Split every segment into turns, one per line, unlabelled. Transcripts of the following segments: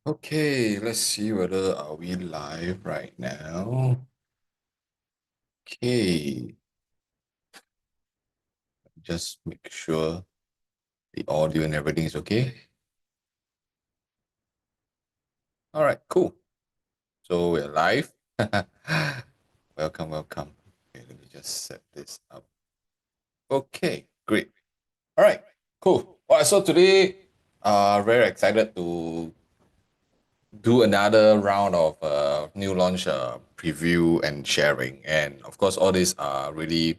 Okay, let's see whether are we live right now. Okay, just make sure the audio and everything is okay. All right, cool. So we're live. Welcome, welcome. Okay, let me just set this up. Okay, great. All right, cool. All right, so today, very excited to do another round of new launch preview and sharing. And of course, all these are really,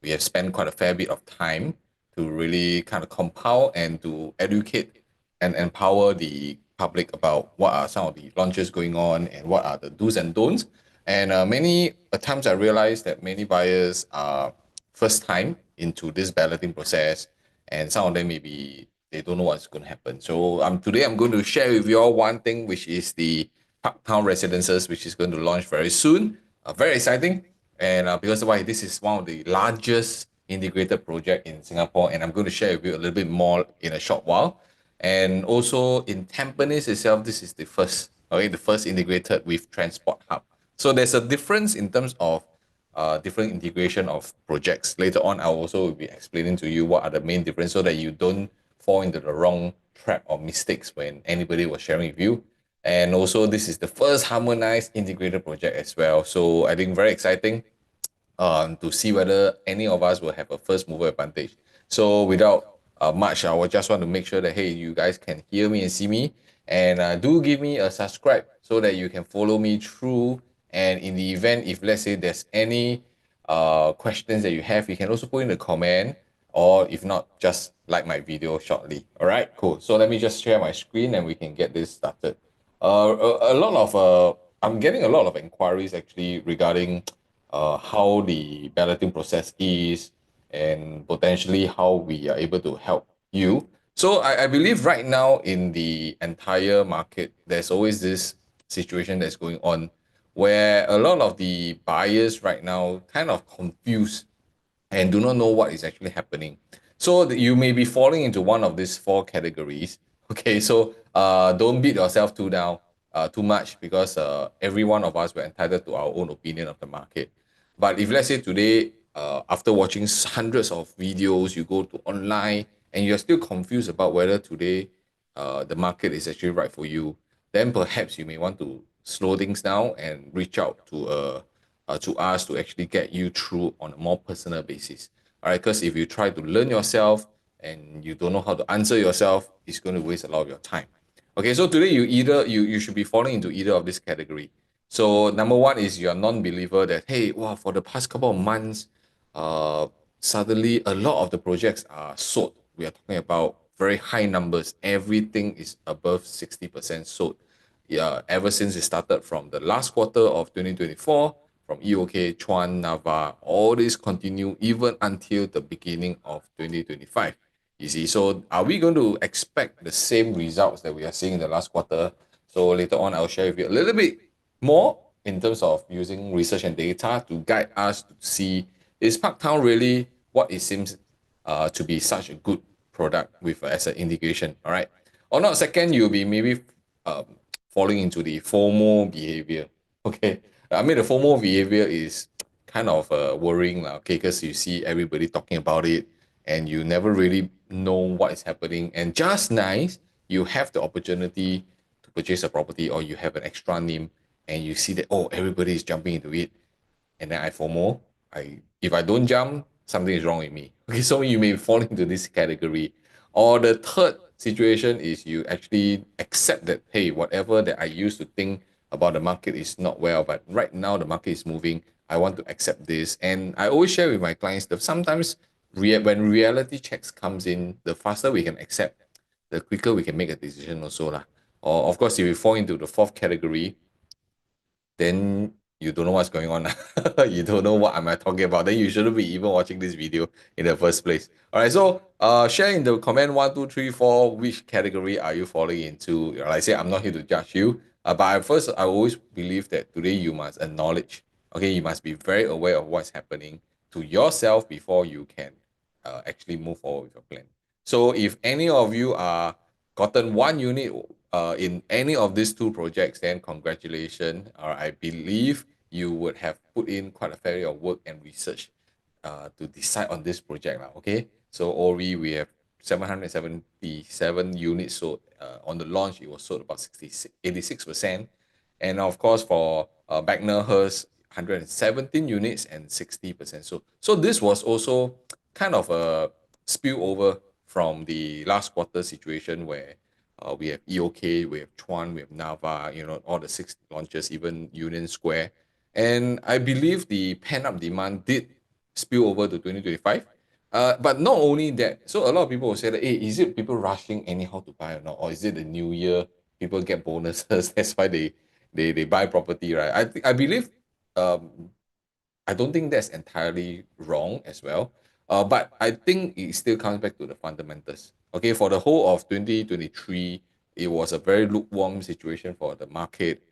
we have spent quite a fair bit of time to really kind of compile and to educate and empower the public about what are some of the launches going on and what are the do's and don'ts. And many times I realized that many buyers are first time into this balloting process, and some of them maybe they don't know what's going to happen. So today I'm going to share with you all one thing, which is the Parktown Residences, which is going to launch very soon. Very exciting, and because why this is one of the largest integrated project in Singapore, and I'm going to share with you a little bit more in a short while. And also in Tampines itself, this is the first, okay, the first integrated with transport hub. So there's a difference in terms of different integration of projects. Later on, I'll also be explaining to you what are the main difference so that you don't fall into the wrong trap or mistakes when anybody was sharing with you. And also, this is the first harmonized integrated project as well. So I think very exciting to see whether any of us will have a first mover advantage. So without much, I would just want to make sure that, hey, you guys can hear me and see me. And do give me a subscribe so that you can follow me through. And in the event, if let's say there's any questions that you have, you can also put in the comment, or if not, just like my video shortly. All right, cool. So let me just share my screen and we can get this started. A lot of I'm getting a lot of inquiries actually regarding how the balloting process is and potentially how we are able to help you. So I believe right now in the entire market, there's always this situation that's going on where a lot of the buyers right now kind of confused and do not know what is actually happening. So you may be falling into one of these four categories. Okay, so don't beat yourself too down, too much, because every one of us were entitled to our own opinion of the market. But if let's say today, after watching hundreds of videos, you go to online and you're still confused about whether today the market is actually right for you, then perhaps you may want to slow things down and reach out to us to actually get you through on a more personal basis. All right, because if you try to learn yourself and you don't know how to answer yourself, it's going to waste a lot of your time. Okay, so today you should be falling into either of this category. So number one is you're a non-believer that, hey, wow, for the past couple of months, uh, suddenly a lot of the projects are sold. We are talking about very high numbers. Everything is above 60% sold. Yeah, ever since it started from the last quarter of 2024, from EOK, Chuan, Nava, all this continue even until the beginning of 2025. You see, so are we going to expect the same results that we are seeing in the last quarter? So later on, I'll share with you a little bit more in terms of using research and data to guide us to see, is Parktown really what it seems to be such a good product with as an integration? All right. Or not, second, you'll be maybe um, falling into the FOMO behavior. Okay. I mean, the FOMO behavior is kind of worrying, okay, because you see everybody talking about it and you never really know what is happening. And just nice, you have the opportunity to purchase a property or you have an extra name and you see that, oh, everybody is jumping into it. And then I FOMO. If I don't jump, something is wrong with me. Okay, so you may fall into this category. Or the third situation is you actually accept that, hey, whatever that I used to think about the market is not well, but right now the market is moving. I want to accept this. And I always share with my clients that sometimes when reality checks comes in, the faster we can accept, the quicker we can make a decision also lah. Or of course, if you fall into the fourth category, then you don't know what's going on. You don't know what am I talking about. Then you shouldn't be even watching this video in the first place. All right, so share in the comment one, two, three, four, which category are you falling into? Like I say, I'm not here to judge you. But at first, I always believe that today you must acknowledge, okay, you must be very aware of what's happening to yourself before you can actually move forward with your plan. So if any of you are gotten one unit in any of these two projects, then congratulations. I believe you would have put in quite a fair bit of work and research to decide on this project. Okay, so Orie, we have 777 units sold. On the launch, it was sold about 86%. And of course, for Bagner Hers, 117 units and 60%. So this was also kind of a spillover from the last quarter situation where we have EOK, we have Chuan, we have Nava, all the six launches, even Union Square. And I believe the pent-up demand did spill over to 2025. But not only that, so a lot of people will say that, hey, is it people rushing anyhow to buy or not? Or is it the new year, people get bonuses, that's why they buy property, right? I believe um, I don't think that's entirely wrong as well. But I think it still comes back to the fundamentals. Okay, for the whole of 2023, it was a very lukewarm situation for the market.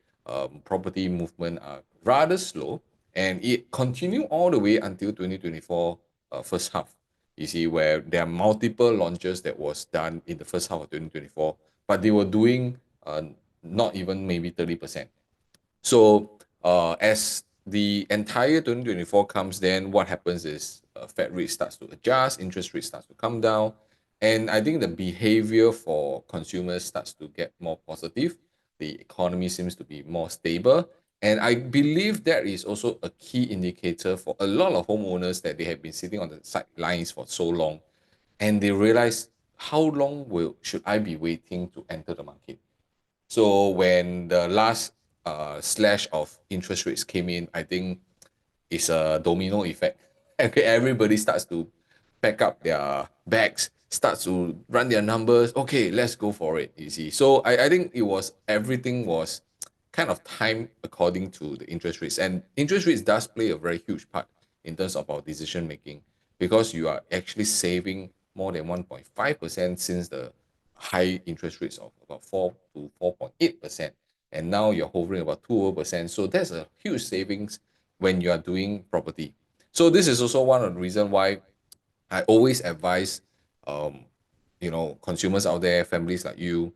Property movement are rather slow, and it continued all the way until 2024 first half. You see, where there are multiple launches that was done in the first half of 2024, but they were doing not even maybe 30%. So as the entire 2024 comes, then what happens is Fed rate starts to adjust, interest rate starts to come down, and I think the behavior for consumers starts to get more positive. The economy seems to be more stable, and I believe that is also a key indicator for a lot of homeowners that they have been sitting on the sidelines for so long, and they realize how long will should I be waiting to enter the market. So when the last slash of interest rates came in, I think it's a domino effect. Okay, everybody starts to pack up their bags, starts to run their numbers. Okay, let's go for it. You see, so I think it was everything was kind of timed according to the interest rates, and interest rates does play a very huge part in terms of our decision making because you are actually saving more than 1.5% since the high interest rates of about 4 to 4.8%, and now you're hovering about 2%. So that's a huge savings when you are doing property. So this is also one of the reasons why I always advise, um, consumers out there, families like you,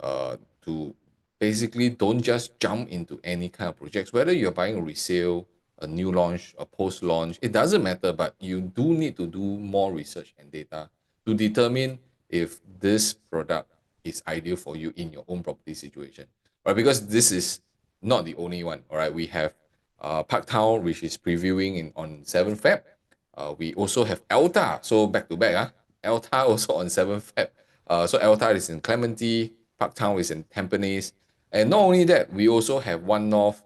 to basically don't just jump into any kind of projects. Whether you're buying a resale, a new launch, a post-launch, it doesn't matter. But you do need to do more research and data to determine if this product is ideal for you in your own property situation, right? Because this is not the only one. All right, we have Parktown, which is previewing in on 7th Feb. We also have Elta, so back to back. Elta also on 7th Feb. So Elta is in Clementi, Parktown is in Tampines. And not only that, we also have One North,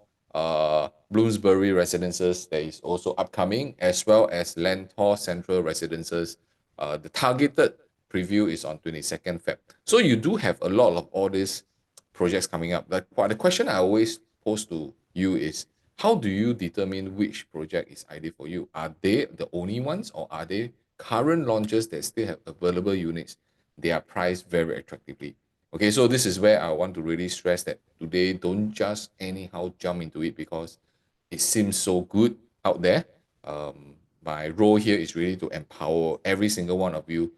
Bloomsbury Residences that is also upcoming, as well as Lentor Central Residences. The targeted preview is on 22nd Feb. So you do have a lot of all these projects coming up. The question I always pose to you is, how do you determine which project is ideal for you? Are they the only ones, or are they current launches that still have available units? They are priced very attractively. Okay, so this is where I want to really stress that today, don't just anyhow jump into it because it seems so good out there. My role here is really to empower every single one of you.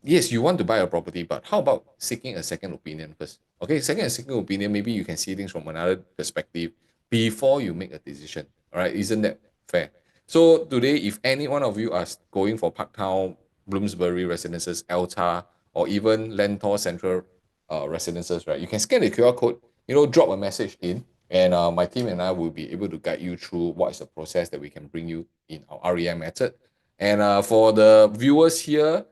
Yes, you want to buy a property, but how about seeking a second opinion first? Okay, second opinion, maybe you can see things from another perspective before you make a decision. All right, isn't that fair? So today, if any one of you are going for Parktown, Bloomsbury Residences, Elta, or even Lentor Central Residences, right? You can scan the QR code, drop a message in, and my team and I will be able to guide you through what is the process that we can bring you in our REI method. And for the viewers here,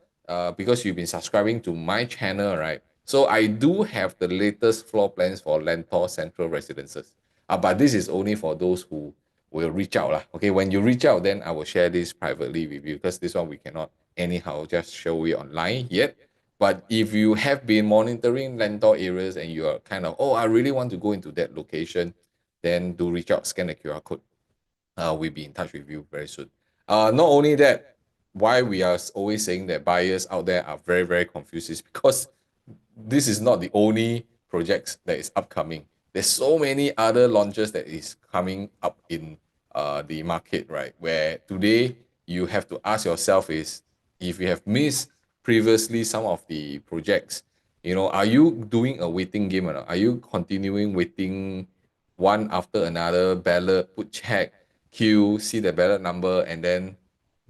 because you've been subscribing to my channel, right? So I do have the latest floor plans for Lentor Central Residences. But this is only for those who will reach out. Okay, when you reach out, then I will share this privately with you because this one we cannot anyhow just show it online yet. But if you have been monitoring Lentor areas and you are kind of, oh, I really want to go into that location, then do reach out, scan the QR code. We'll be in touch with you very soon. Not only that, why we are always saying that buyers out there are very, very confused is because this is not the only projects that is upcoming. There's so many other launches that is coming up in the market, right? Where today you have to ask yourself is, if you have missed previously some of the projects, You know, are you doing a waiting game or not? Are you continuing waiting one after another, ballot, put check, queue, see the ballot number, and then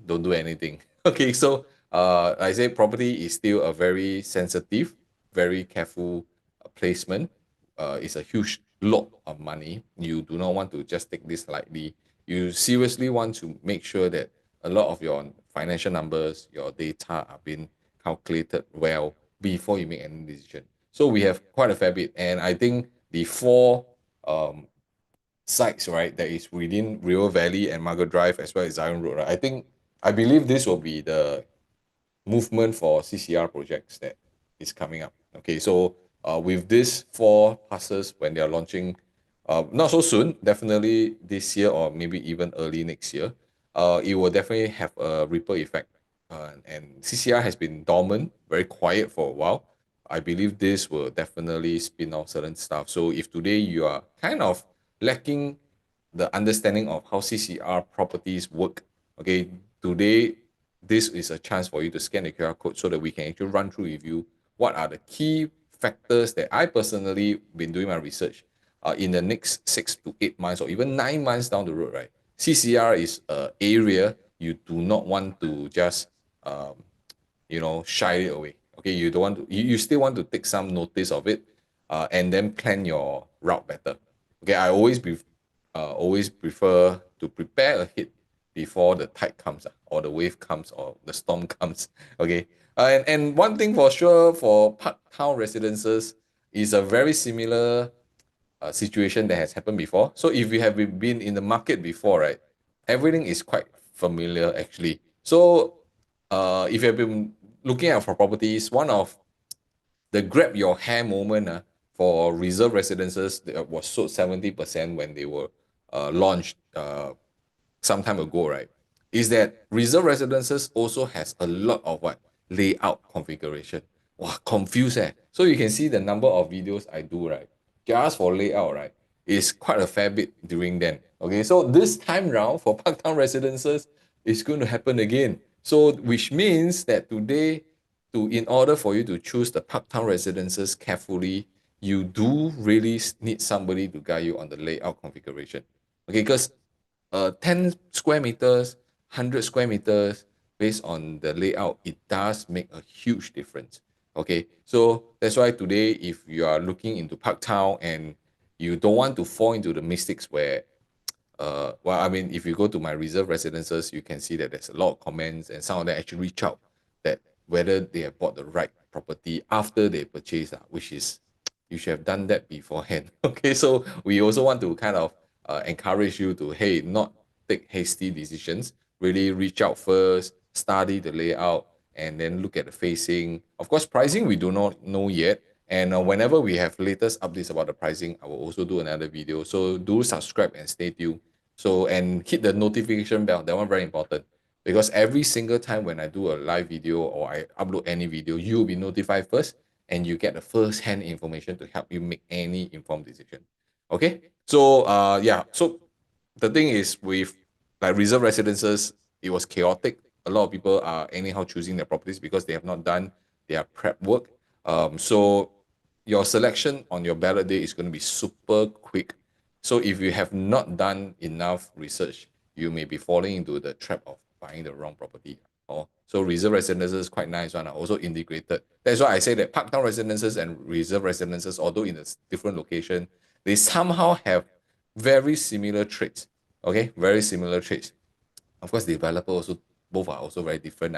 don't do anything? Okay, so I say property is still a very sensitive, very careful placement. It's a huge lot of money. You do not want to just take this lightly. You seriously want to make sure that a lot of your financial numbers, your data are being calculated well before you make any decision. So we have quite a fair bit, and I think the four um, sites, right, that is within River Valley and Margaret Drive as well as Zion Road, right, I believe this will be the movement for CCR projects that is coming up. Okay, so with these four passes when they are launching, not so soon, definitely this year or maybe even early next year, it will definitely have a ripple effect. And CCR has been dormant, very quiet for a while. I believe this will definitely spin off certain stuff. So if today you are kind of lacking the understanding of how CCR properties work, okay, today this is a chance for you to scan the QR code so that we can actually run through with you what are the key factors that I personally been doing my research in the next 6 to 8 months or even 9 months down the road, right? CCR is an area you do not want to just um, shy it away. Okay, you don't want to, you still want to take some notice of it, and then plan your route better. Okay, I always prefer to prepare ahead before the tide comes, or the wave comes, or the storm comes. Okay, and one thing for sure for Parktown Residences is a very similar situation that has happened before. So if you have been in the market before, right, everything is quite familiar actually. So if you have been looking at for properties, one of the grab your hair moment for reserve residences that was sold 70% when they were launched some time ago, right? Is that reserve residences also has a lot of what layout configuration. Wow, confused eh. So you can see the number of videos I do, right? Just for layout, right? Is quite a fair bit during then. Okay, so this time round for Parktown Residences is going to happen again. So which means that today, in order for you to choose the Parktown Residences carefully, you do really need somebody to guide you on the layout configuration. Okay, because 10 square meters, 100 square meters, based on the layout, it does make a huge difference. Okay, so that's why today, if you are looking into Parktown and you don't want to fall into the mistakes where well, I mean, if you go to my reserve residences, you can see that there's a lot of comments, and some of them actually reach out that whether they have bought the right property after they purchase, which is you should have done that beforehand. Okay, so we also want to kind of encourage you to, hey, not take hasty decisions. Really reach out first, study the layout, and then look at the facing. Of course, pricing we do not know yet. And whenever we have latest updates about the pricing, I will also do another video. So do subscribe and stay tuned. So, and hit the notification bell. That one very important, because every single time when I do a live video or I upload any video, you'll be notified first, and you get the first hand information to help you make any informed decision. Okay. So yeah. So the thing is, with like reserve residences, it was chaotic. A lot of people are anyhow choosing their properties because they have not done their prep work. So your selection on your ballot day is going to be super quick. So if you have not done enough research, you may be falling into the trap of buying the wrong property. So reserve residences is quite nice one, are also integrated. That's why I say that Parktown Residences and reserve residences, although in a different location, they somehow have very similar traits. Okay, very similar traits. Of course, the developer also, both are also very different.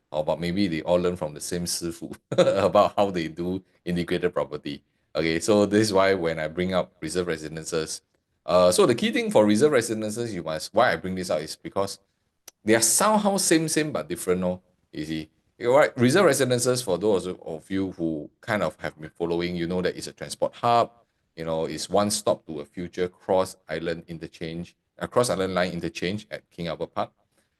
Or but maybe they all learn from the same sifu about how they do integrated property. Okay, so this is why when I bring up reserve residences, so the key thing for reserve residences, why I bring this out is because they are somehow same but different. No, you see. Right, reserve residences, for those of you who kind of have been following, you know that it's a transport hub. It's one stop to a future cross island interchange, a cross island line interchange at King Albert Park.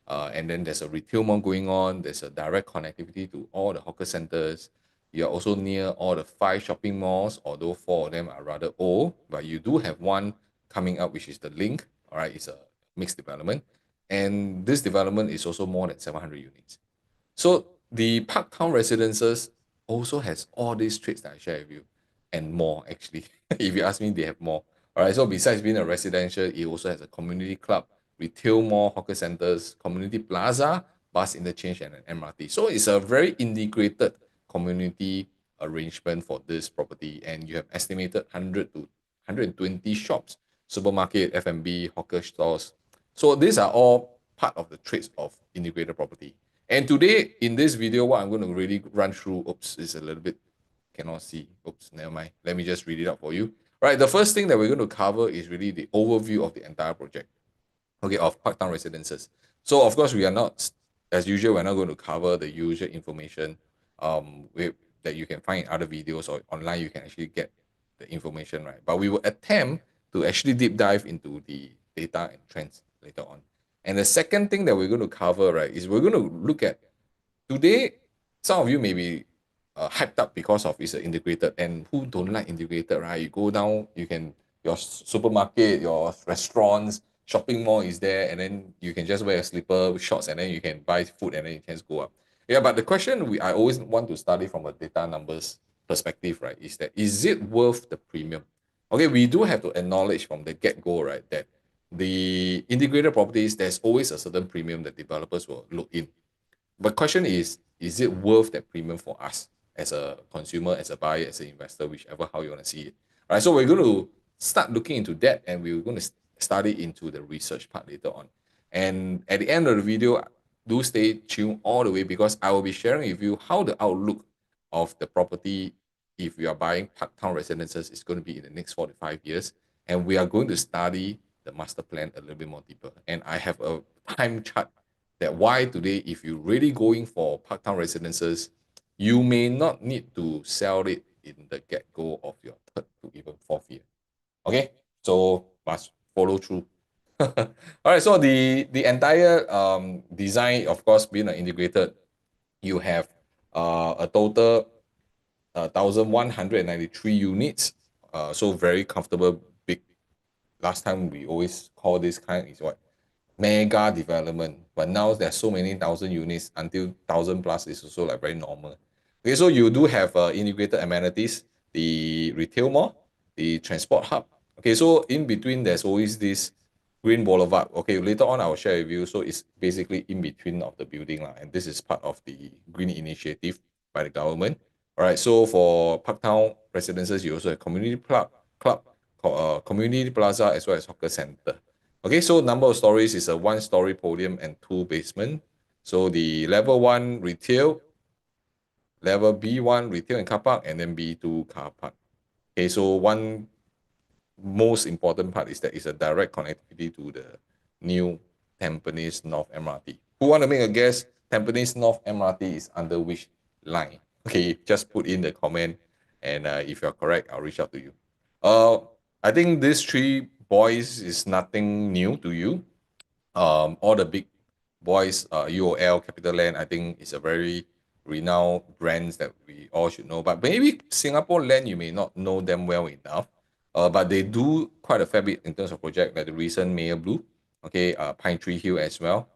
And then there's a retail mall going on. There's a direct connectivity to all the hawker centers. You're also near all the 5 shopping malls, although 4 of them are rather old, but you do have one coming up, which is the Link. All right, it's a mixed development. And this development is also more than 700 units. So the Parktown Residences also has all these traits that I share with you and more actually. If you ask me, they have more. All right. So besides being a residential, it also has a community club, retail mall, hawker centers, community plaza, bus interchange, and an MRT. So it's a very integrated community arrangement for this property, and you have estimated 100 to 120 shops, supermarket, F&B, hawker stores. So these are all part of the traits of integrated property. And today in this video, what I'm going to really run through, oops, is a little bit, cannot see. Oops, never mind. Let me just read it out for you. All right, the first thing that we're going to cover is really the overview of the entire project, okay, of Parktown Residences. So of course, we are not, as usual, we're not going to cover the usual information that you can find in other videos or online. You can actually get the information, right? But we will attempt to actually deep dive into the data and trends later on. And the second thing that we're going to cover, right, is we're going to look at today. Some of you may be hyped up because of it's integrated, and who don't like integrated, right? You go down, you can your supermarket, your restaurants, shopping mall is there, and then you can just wear a slipper with shorts, and then you can buy food, and then you can just go up. Yeah, but the question I always want to study from a data numbers perspective, right, is that is it worth the premium? Okay, we do have to acknowledge from the get-go, right, that the integrated properties, there's always a certain premium that developers will look in. But question is it worth that premium for us as a consumer, as a buyer, as an investor, whichever how you want to see it? All right, so we're going to start looking into that, and we're going to study into the research part later on. And at the end of the video, do stay tuned all the way because I will be sharing with you how the outlook of the property, if you are buying Parktown Residences, is going to be in the next 4 to 5 years. And we are going to study the master plan a little bit more deeper. And I have a time chart that why today, if you're really going for Parktown Residences, you may not need to sell it in the get-go of your third to even fourth year. Okay, so must follow through. All right, so the entire design, of course, being an integrated, you have a total 1,193 units. So very comfortable, big. Last time we always call this kind is what? Mega development, but now there's so many thousand units until 1,000 plus is also like very normal. Okay, so you do have integrated amenities, the retail mall, the transport hub. Okay, so in between there's always this green boulevard. Okay, later on I will share with you. So it's basically in between of the building, and this is part of the green initiative by the government. All right, so for Parktown Residences, you also have community club, community plaza, as well as hawker center. Okay, so number of stories is a 1-story podium and 2 basement. So the level 1 retail, level B1 retail and car park, and then B2 car park. Okay, so one most important part is that it's a direct connectivity to the new Tampines North MRT. Who want to make a guess? Tampines North MRT is under which line? Okay, just put in the comment, and if you're correct, I'll reach out to you. I think these 3 boys is nothing new to you. All the big boys, UOL, CapitaLand, I think is a very renowned brands that we all should know. But maybe Singapore Land, you may not know them well enough. But they do quite a fair bit in terms of project, like the recent Mayor Blue, okay, Pine Tree Hill as well.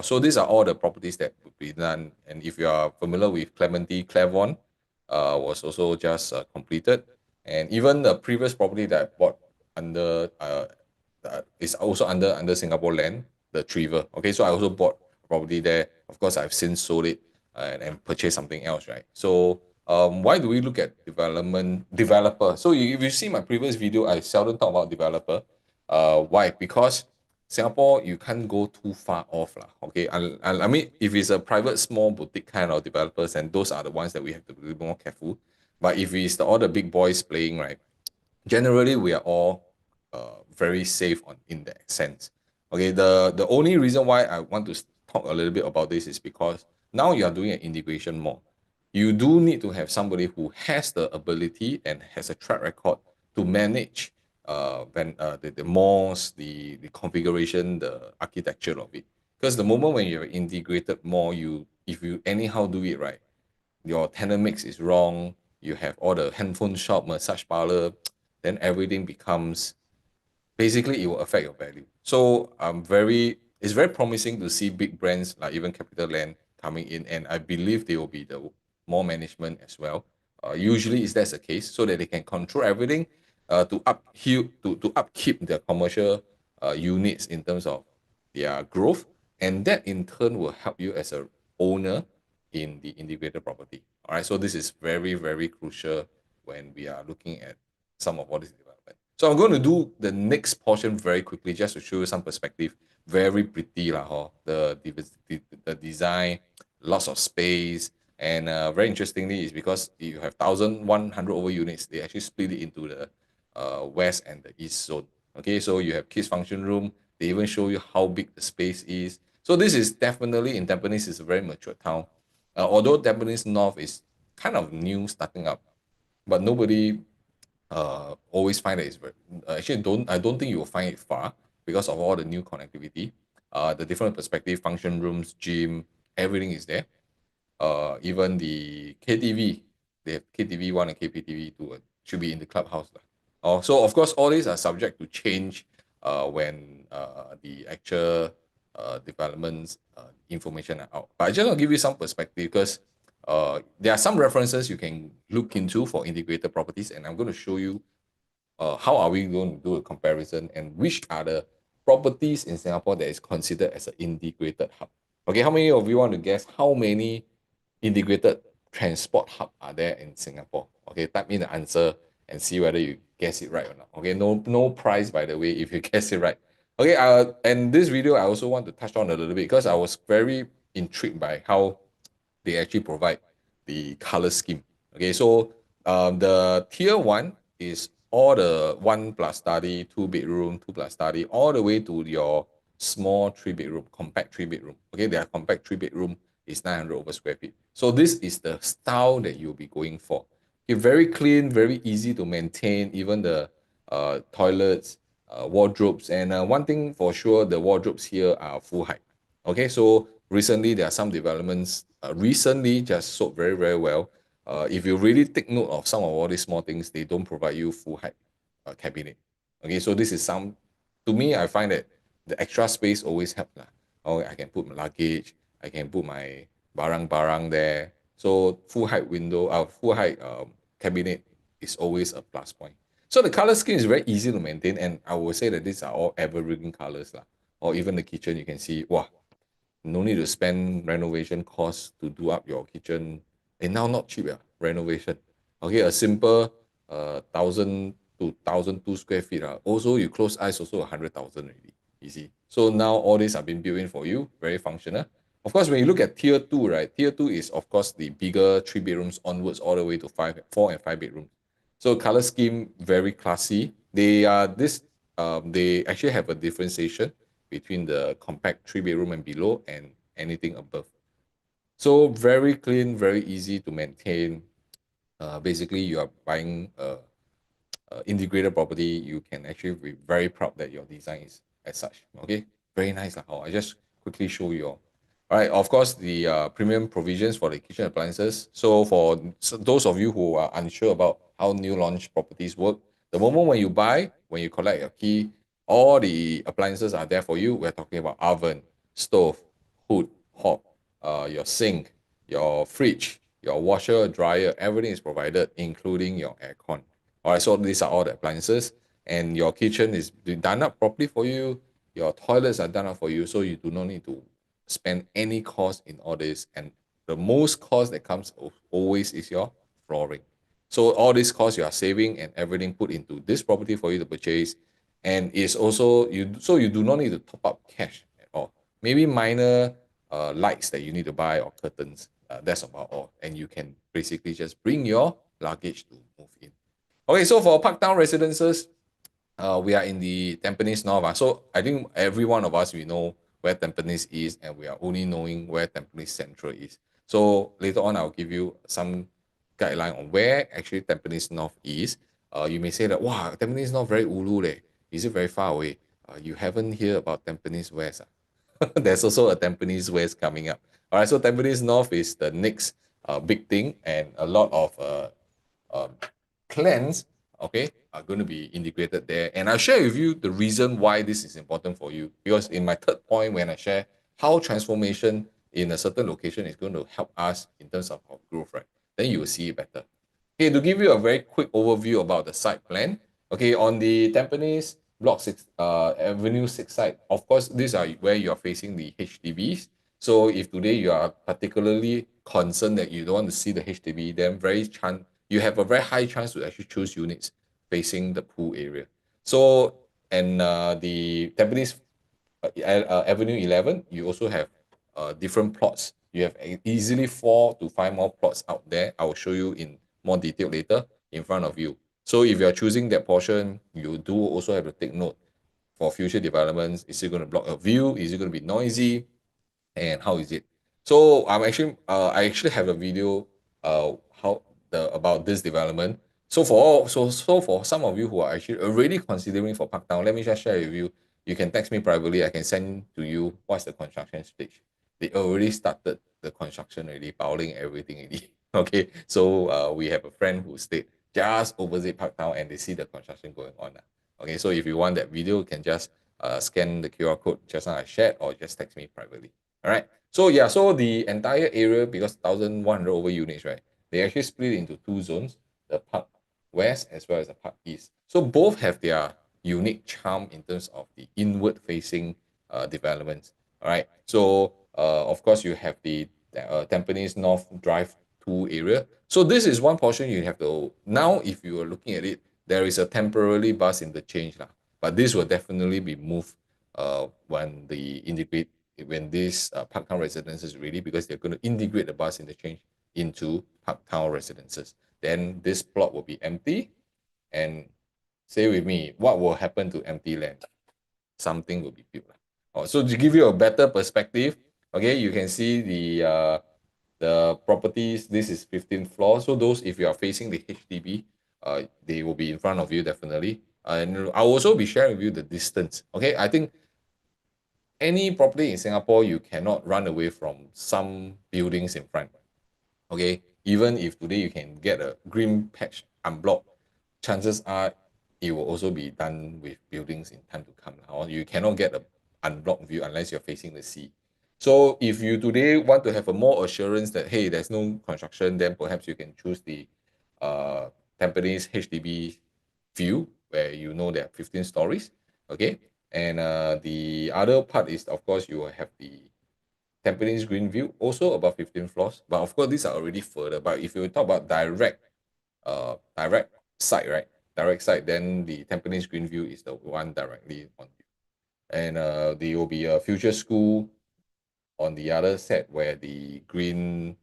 So these are all the properties that would be done. And if you are familiar with Clementi, Clairvaughn, was also just completed. And even the previous property that I bought under is also under Singapore Land, the Trevor. Okay, so I also bought property there. Of course, I've since sold it and purchased something else, right? So why do we look at developer? So if you see my previous video, I seldom talk about developer. Why? Because Singapore, you can't go too far off. Okay, I mean, if it's a private small boutique kind of developers, and those are the ones that we have to be more careful. But if it's all the big boys playing, right, generally we are all very safe in that sense. Okay, the only reason why I want to talk a little bit about this is because now you are doing an integration more. You do need to have somebody who has the ability and has a track record to manage the malls, the configuration, the architecture of it. Because the moment when you're integrated mall, if you anyhow do it right, your tenant mix is wrong, you have all the handphone shop, massage parlor, then everything becomes, basically it will affect your value. So it's very promising to see big brands like even CapitaLand coming in, and I believe they will be more management as well. Usually is that's the case, so that they can control everything to upkeep their commercial units in terms of their growth, and that in turn will help you as a owner in the integrated property. All right, so this is very, very crucial when we are looking at some of all this development. So I'm going to do the next portion very quickly just to show you some perspective. Very pretty lah, the design, lots of space, and very interestingly is because you have 1,100 over units, they actually split it into the west and the east zone. Okay, so you have kids function room. They even show you how big the space is. So this is definitely in Tampines is a very mature town. Although Tampines North is kind of new starting up, but nobody always find that it's very actually I don't think you will find it far because of all the new connectivity, the different perspective, function rooms, gym, everything is there. Even the KTV, they have KTV1 and KPTV2 should be in the clubhouse. So of course, all these are subject to change when the actual developments information are out. But I just want to give you some perspective because there are some references you can look into for integrated properties, and I'm going to show you how are we going to do a comparison and which are the properties in Singapore that is considered as an integrated hub. Okay, how many of you want to guess how many integrated transport hub are there in Singapore? Okay, type in the answer and see whether you guess it right or not. Okay, no prize by the way if you guess it right. Okay, and this video I also want to touch on a little bit because I was very intrigued by how they actually provide the color scheme. Okay, so the tier one is all the 1+ study, 2 bedroom, 2+ study, all the way to your small 3 bedroom, compact 3 bedroom. Okay, their compact 3 bedroom is 900 over square feet. So this is the style that you'll be going for. Okay, very clean, very easy to maintain, even the toilets, wardrobes. And one thing for sure, the wardrobes here are full height. Okay, so recently there are some developments recently just sold very, very well. If you really take note of some of all these small things, they don't provide you full height cabinet. Okay, so this is some, to me, I find that the extra space always help lah. Oh, I can put my luggage, I can put my barang-barang there. So full height window, full height cabinet is always a plus point. So the color scheme is very easy to maintain, and I will say that these are all evergreen colors lah. Or even the kitchen, you can see, wow, no need to spend renovation costs to do up your kitchen. And now not cheap, renovation. Okay, a simple 1,000 to 1,002 square feet. Also, you close eyes, also 100,000 already. Easy. So now all these have been built in for you, very functional. Of course, when you look at tier 2, right? Tier 2 is, of course, the bigger 3 bedrooms onwards, all the way to 4 and 5 bedrooms. So color scheme, very classy. They are they actually have a differentiation between the compact 3 bedroom and below and anything above. So very clean, very easy to maintain. Basically, you are buying integrated property. You can actually be very proud that your design is as such. Okay, very nice. I just quickly show you all. All right, of course, the premium provisions for the kitchen appliances. So for those of you who are unsure about how new launch properties work, the moment when you buy, when you collect your key, all the appliances are there for you. We're talking about oven, stove, hood, hob, your sink, your fridge, your washer, dryer, everything is provided, including your aircon. All right, so these are all the appliances, and your kitchen is done up properly for you. Your toilets are done up for you, so you do not need to spend any cost in all this. And the most cost that comes always is your flooring. So all these costs you are saving and everything put into this property for you to purchase. And it's also, you do not need to top up cash at all. Maybe minor lights that you need to buy or curtains. That's about all. And you can basically just bring your luggage to move in. Okay, so for Parktown Residences, we are in the Tampines North. So I think every one of us, we know where Tampines is, and we are only knowing where Tampines Central is. So later on, I'll give you some guideline on where actually Tampines North is. You may say that, wow, Tampines North very ulu leh. Is it very far away? You haven't heard about Tampines West. There's also a Tampines West coming up. All right, so Tampines North is the next big thing, and a lot of plans, okay, are going to be integrated there. And I'll share with you the reason why this is important for you. Because in my third point, when I share how transformation in a certain location is going to help us in terms of our growth, right? then you will see it better. Okay, to give you a very quick overview about the site plan. Okay, on the Tampines Block 6, Avenue 6 site, of course, these are where you are facing the HDBs. So if today you are particularly concerned that you don't want to see the HDB, then you have a very high chance to actually choose units facing the pool area. So, and the Tampines Avenue 11, you also have different plots. You have easily 4 to 5 more plots out there. I will show you in more detail later in front of you. So if you are choosing that portion, you do also have to take note for future developments. Is it going to block a view? Is it going to be noisy? And how is it? So I actually have a video how the about this development. So for some of you who are actually already considering for Parktown, let me just share with you. You can text me privately. I can send to you what's the construction stage. They already started the construction already, piling everything already. Okay, so we have a friend who stayed just opposite Parktown and they see the construction going on. Okay, so if you want that video, you can just scan the QR code just now I shared or just text me privately. All right. So yeah, so the entire area, because 1,100 over units, right? They actually split into 2 zones, the Park West as well as the Park East. So both have their unique charm in terms of the inward facing developments. All right. So of course you have the Tampines North Drive 2 area. So this is one portion you have to, now if you are looking at it, there is a temporary bus interchange lah. But this will definitely be moved when this Parktown Residences is ready, because they're going to integrate the bus interchange into Parktown Residences. Then this plot will be empty, and say with me, what will happen to empty land? Something will be built. So to give you a better perspective, okay, you can see the properties. This is 15th floor. So those, if you are facing the HDB, they will be in front of you definitely. And I'll also be sharing with you the distance. Okay, I think any property in Singapore, you cannot run away from some buildings in front. Okay, even if today you can get a green patch unblocked, chances are it will also be done with buildings in time to come. Or you cannot get a unblocked view unless you're facing the sea. So if you today want to have a more assurance that, hey, there's no construction, then perhaps you can choose the Tampines HDB view, where you know there are 15 stories. Okay, and the other part is, of course, you will have the Tampines Green View, also about 15 floors. But of course, these are already further. But if you talk about direct site, right? Direct site, then the Tampines Green View is the one directly on you. And there will be a future school on the other set where uh, the green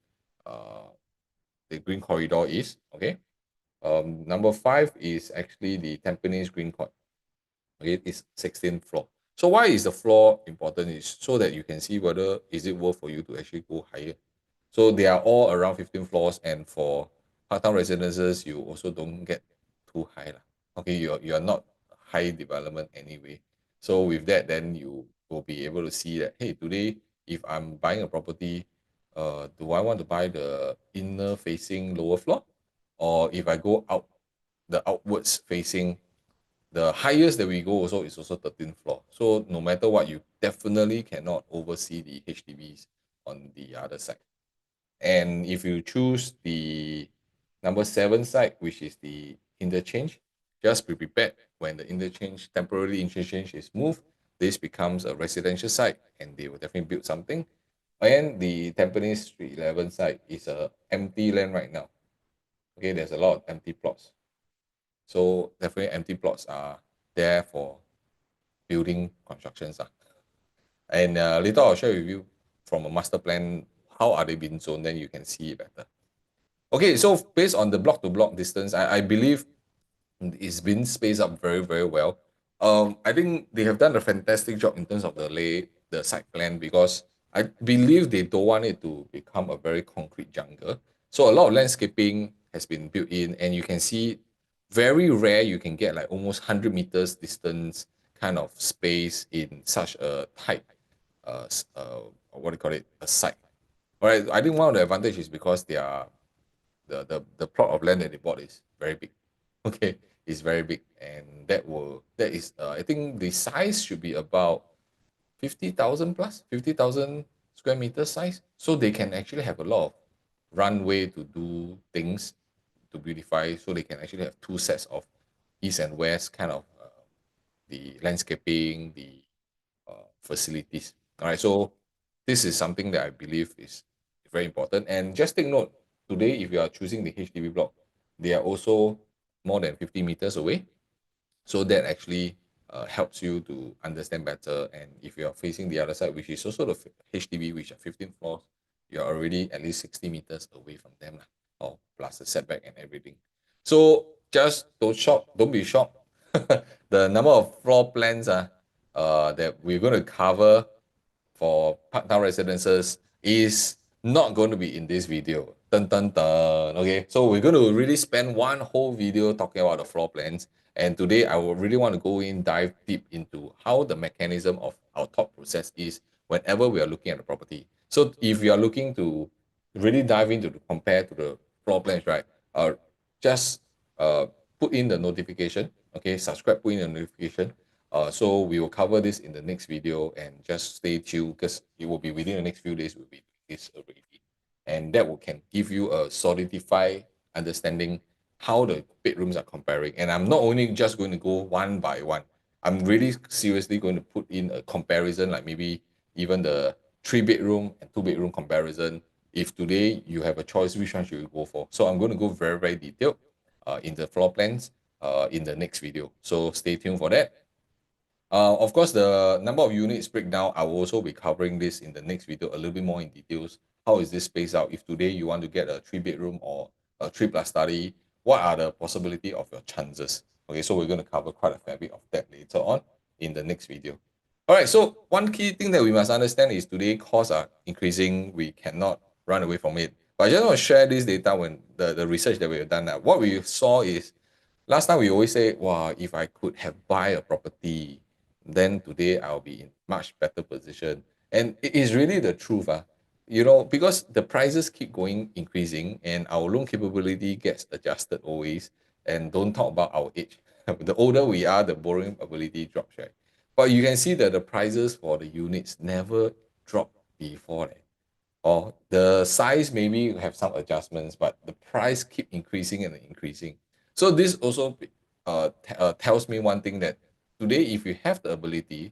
corridor is. Okay. Number 5 is actually the Tampines Green Court. Okay, it's 16th floor. So why is the floor important? Is so that you can see whether is it worth for you to actually go higher. So they are all around 15 floors, and for Parktown Residences, you also don't get too high lah. Okay, you're not high development anyway. So with that, then you will be able to see that, hey, today if I'm buying a property, do I want to buy the inner facing lower floor, or if I go out the outwards facing, the highest that we go also is also 13th floor. So no matter what, you definitely cannot oversee the HDBs on the other side. And if you choose the number 7 site, which is the interchange, just be prepared when the temporary interchange is moved, this becomes a residential site and they will definitely build something. And the Tampines Street 11 site is a empty land right now. Okay, there's a lot of empty plots. So definitely empty plots are there for building constructions. And later I'll share with you from a master plan, how are they being zoned, then you can see it better. Okay, so based on the block to block distance, I believe it's been spaced up very, very well. I think they have done a fantastic job in terms of the site plan, because I believe they don't want it to become a very concrete jungle. So a lot of landscaping has been built in, and you can see very rare you can get like almost 100 meters distance kind of space in such a tight, what do you call it, a site. All right, I think one of the advantages is because they are the plot of land that they bought is very big. Okay, it's very big, and that is I think the size should be about 50,000 plus 50,000 square meter size, so they can actually have a lot of runway to do things to beautify, so they can actually have two sets of east and west kind of the landscaping, the facilities. All right, so this is something that I believe is very important. And just take note, today, if you are choosing the HDB block, they are also more than 50 meters away. So that actually helps you to understand better. And if you're facing the other side, which is also the HDB, which are 15 floors, you're already at least 60 meters away from them, or plus the setback and everything. So just don't be shocked. The number of floor plans that we're going to cover for Parktown Residences is not going to be in this video. Dun, dun, dun. Okay, so we're going to really spend one whole video talking about the floor plans. And today I will really want to go in, dive deep into how the mechanism of our thought process is whenever we are looking at the property. So if you are looking to really dive into the compare to the floor plans, right? Just put in the notification. Okay, subscribe, put in the notification. So we will cover this in the next video, and just stay tuned because it will be within the next few days. Will be this already, and that will can give you a solidified understanding how the bedrooms are comparing. And I'm not only just going to go one by one. I'm really seriously going to put in a comparison, like maybe even the 3 bedroom and 2 bedroom comparison. If today you have a choice, which one should you go for? So I'm going to go very, very detailed in the floor plans in the next video. So stay tuned for that. Of course, the number of units breakdown, I will also be covering this in the next video a little bit more in details. How is this spaced out? If today you want to get a 3 bedroom or a 3+ study, what are the possibility of your chances? Okay, so we're going to cover quite a fair bit of that later on in the next video. All right, so one key thing that we must understand is today costs are increasing. We cannot run away from it. But I just want to share this data when the research that we have done. What we saw is last time we always say, wow, if I could have buy a property, then today I'll be in much better position. And it is really the truth. Because the prices keep going increasing and our loan capability gets adjusted always. And don't talk about our age. The older we are, the borrowing ability drops, right? But you can see that the prices for the units never dropped before. Or the size maybe have some adjustments, but the price keep increasing and increasing. So this also tells me one thing, that today, if you have the ability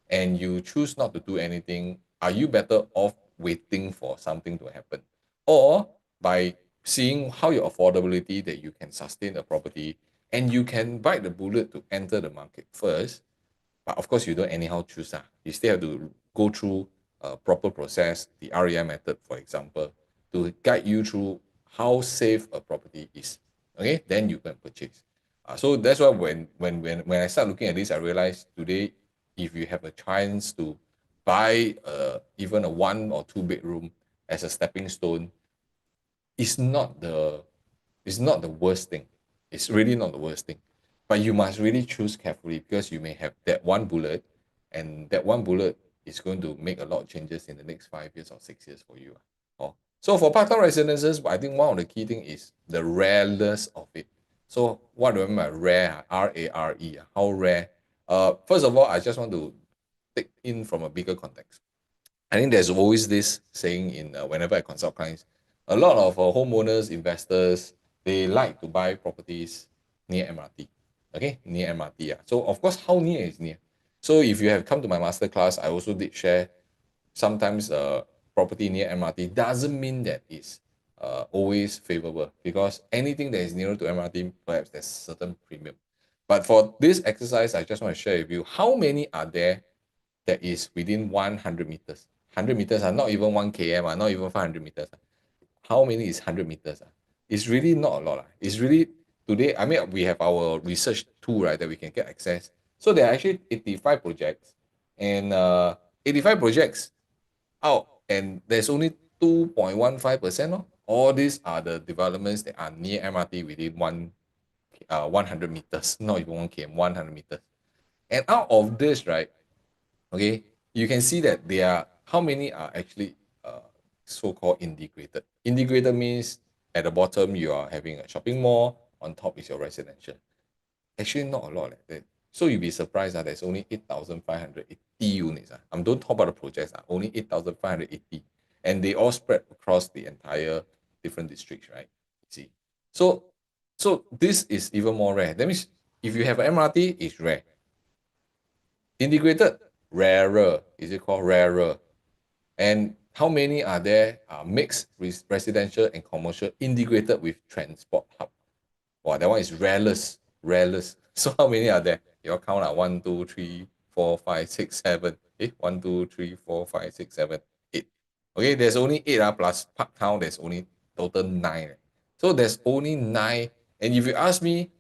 and you choose not to do anything, are you better off waiting for something to happen? Or by seeing how your affordability that you can sustain a property and you can bite the bullet to enter the market first, but of course, you don't anyhow choose. You still have to go through a proper process, the REI method, for example, to guide you through how safe a property is. Okay, then you can purchase. So that's why when I start looking at this, I realized today, if you have a chance to buy even a 1 or 2 bedroom as a stepping stone, it's not the it's not the worst thing. It's really not the worst thing. But you must really choose carefully, because you may have that one bullet, and that one bullet is going to make a lot of changes in the next 5 years or 6 years for you. So for Parktown Residences, I think one of the key thing is the rareness of it. So what do I mean by rare? R-A-R-E. How rare? First of all, I just want to take in from a bigger context. I think there's always this saying in whenever I consult clients, a lot of homeowners, investors, they like to buy properties near MRT. Okay, near MRT. Yeah. So of course, how near is near? So if you have come to my master class, I also did share sometimes property near MRT doesn't mean that it's always favorable, because anything that is nearer to MRT, perhaps there's certain premium. But for this exercise, I just want to share with you how many are there that is within 100 meters. 100 meters are not even 1 km, not even 500 meters. How many is 100 meters? It's really not a lot. It's really, today, I mean, we have our research tool, right, that we can get access. So there are actually 85 projects, and 85 projects out, and there's only 2.15%. All these are the developments that are near MRT within 100 meters, not even 1 km, 100 meters. And out of this, right, okay, you can see that there are, how many are actually so-called integrated. Integrated means at the bottom you are having a shopping mall, on top is your residential. Actually not a lot like that. So you'll be surprised that there's only 8,580 units. Don't talk about the projects, only 8,580. And they all spread across the entire different districts, right? See, so this is even more rare. That means if you have an MRT, it's rare. Integrated, rarer. Is it called rarer? And how many are there mixed with residential and commercial integrated with transport hub? Wow, that one is rarest, rarest. So how many are there? You count out 1, 2, 3, 4, 5, 6, 7. 1, 2, 3, 4, 5, 6, 7, 8. Okay, there's only 8 plus Parktown, there's only total 9. So there's only 9. And if you ask me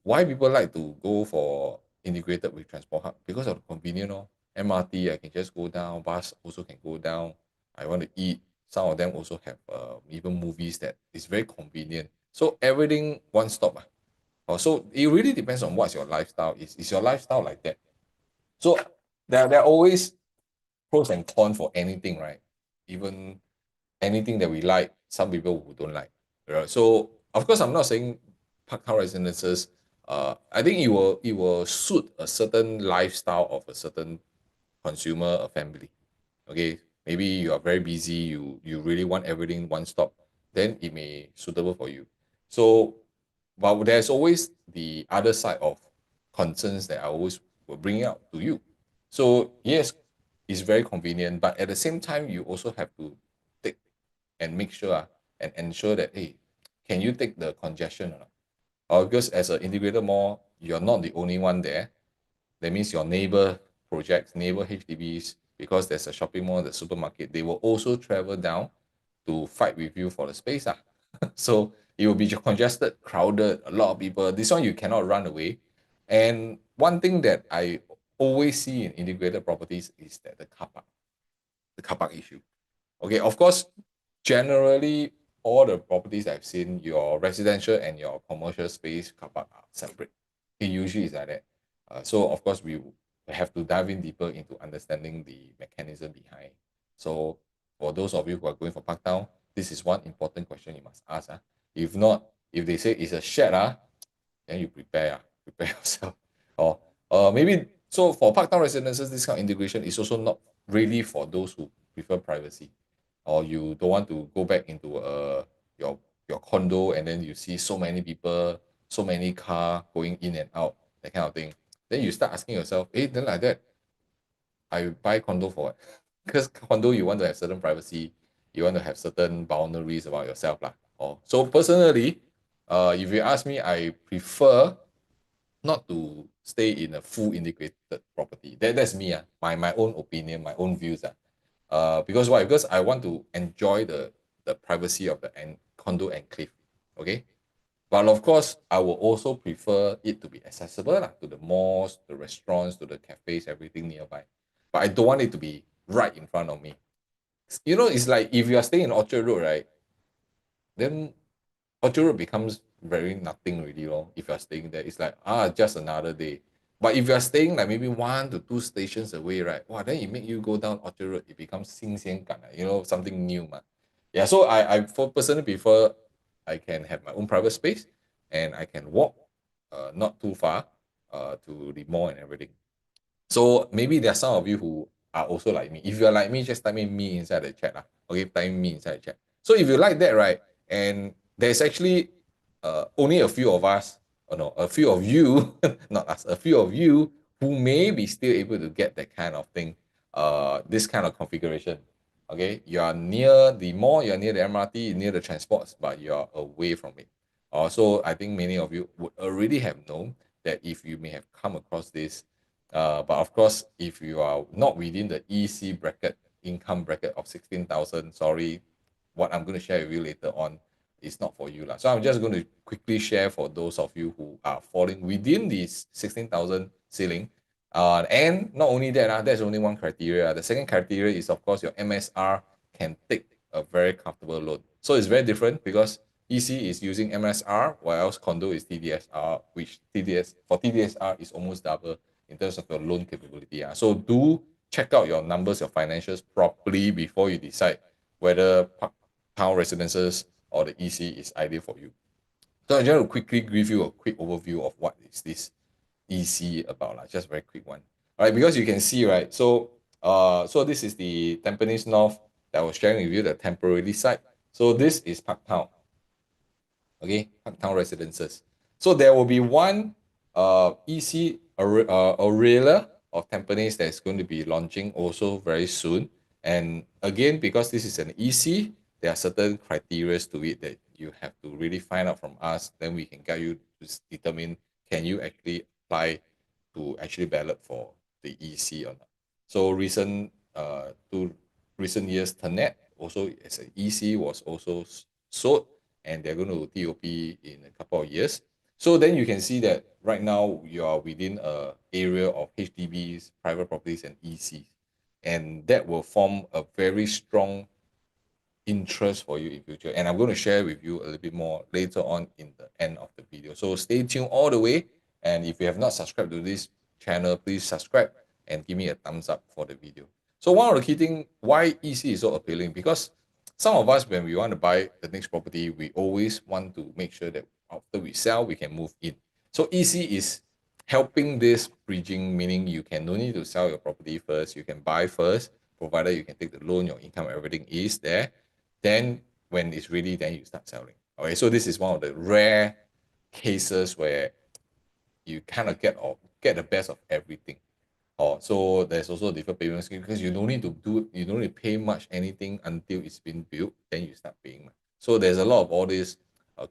why people like to go for integrated with transport hub, because of the convenience. MRT, I can just go down. Bus also can go down. I want to eat. Some of them also have even movies that is very convenient. So everything one stop. So it really depends on what's your lifestyle is. Is your lifestyle like that? So there are always pros and cons for anything, right? Even anything that we like, some people who don't like. Right? So of course, I'm not saying Parktown Residences. I think it will suit a certain lifestyle of a certain consumer, a family. Okay, maybe you are very busy, you really want everything one stop, then it may suitable for you. So, but there's always the other side of concerns that I always will bring out to you. So yes, it's very convenient, but at the same time, you also have to take and make sure and ensure that hey, can you take the congestion or not? Because as an integrated mall, you're not the only one there. That means your neighbor projects, neighbor HDBs, because there's a shopping mall, the supermarket, they will also travel down to fight with you for the space. So it will be congested, crowded, a lot of people. This one you cannot run away. And one thing that I always see in integrated properties is that the car park issue. Okay, of course, generally all the properties I've seen, your residential and your commercial space car park are separate. It usually is like that. So of course we have to dive in deeper into understanding the mechanism behind. So for those of you who are going for Parktown, this is one important question you must ask. If not, if they say it's a shed, then you prepare yourself. Or maybe so for Parktown Residences, this kind of integration is also not really for those who prefer privacy, or you don't want to go back into your condo and then you see so many people, so many car going in and out, that kind of thing. Then you start asking yourself, hey, then like that, I buy condo for what? Because condo you want to have certain privacy, you want to have certain boundaries about yourself lah. So personally, if you ask me, I prefer not to stay in a full integrated property. That's me, my own opinion, my own views. Because why? Because I want to enjoy the privacy of the condo enclave. Okay. But of course, I will also prefer it to be accessible to the malls, the restaurants, to the cafes, everything nearby. But I don't want it to be right in front of me. It's like if you are staying in Orchard Road, right? Then Orchard Road becomes very nothing really, if you're staying there. It's like, just another day. But if you're staying like maybe 1 to 2 stations away, right? Wow, then it make you go down Orchard Road. It becomes 新鲜感, something new. Yeah, so I personally prefer I can have my own private space and I can walk not too far to the mall and everything. So maybe there are some of you who are also like me. If you're like me, just type in me inside the chat. Okay, type me inside the chat. So if you like that, right, and there's actually only a few of us, or no, a few of you, not us, a few of you who may be still able to get that kind of thing, this kind of configuration. Okay, you are near the mall, you're near the MRT, near the transports, but you're away from it. Also, I think many of you would already have known that if you may have come across this, but of course, if you are not within the EC bracket, income bracket of 16,000, sorry, what I'm going to share with you later on is not for you. So I'm just going to quickly share for those of you who are falling within this 16,000 ceiling. And not only that, there's only one criteria. The second criteria is, of course, your MSR can take a very comfortable loan. So it's very different because EC is using MSR, while else condo is TDSR, which for TDSR is almost double in terms of your loan capability. So do check out your numbers, your financials properly before you decide whether Parktown Residences or the EC is ideal for you. So I just want to quickly give you a quick overview of what is this EC about, just a very quick one. All right, because you can see, right, so this is the Tampines North that I was sharing with you, the temporary site. So this is Parktown, okay, Parktown Residences. So there will be one EC Aurelia of Tampines that is going to be launching also very soon. And again, because this is an EC, there are certain criteria to it that you have to really find out from us. Then we can guide you to determine can you actually apply to actually ballot for the EC or not. So two recent years, Tenet also as an EC was also sold, and they're going to TOP in a couple of years. So then you can see that right now you are within a area of HDBs, private properties, and ECs, and that will form a very strong interest for you in future. And I'm going to share with you a little bit more later on in the end of the video. So stay tuned all the way. And if you have not subscribed to this channel, please subscribe and give me a thumbs up for the video. So one of the key things why EC is so appealing, because some of us, when we want to buy the next property, we always want to make sure that after we sell, we can move in. So EC is helping this bridging, meaning you can no need to sell your property first, you can buy first, provided you can take the loan, your income, everything is there. Then when it's ready, then you start selling. Okay, so this is one of the rare cases where you kind of get the best of everything. So there's also a different payment scheme because you don't need to pay much anything until it's been built, then you start paying. So there's a lot of all this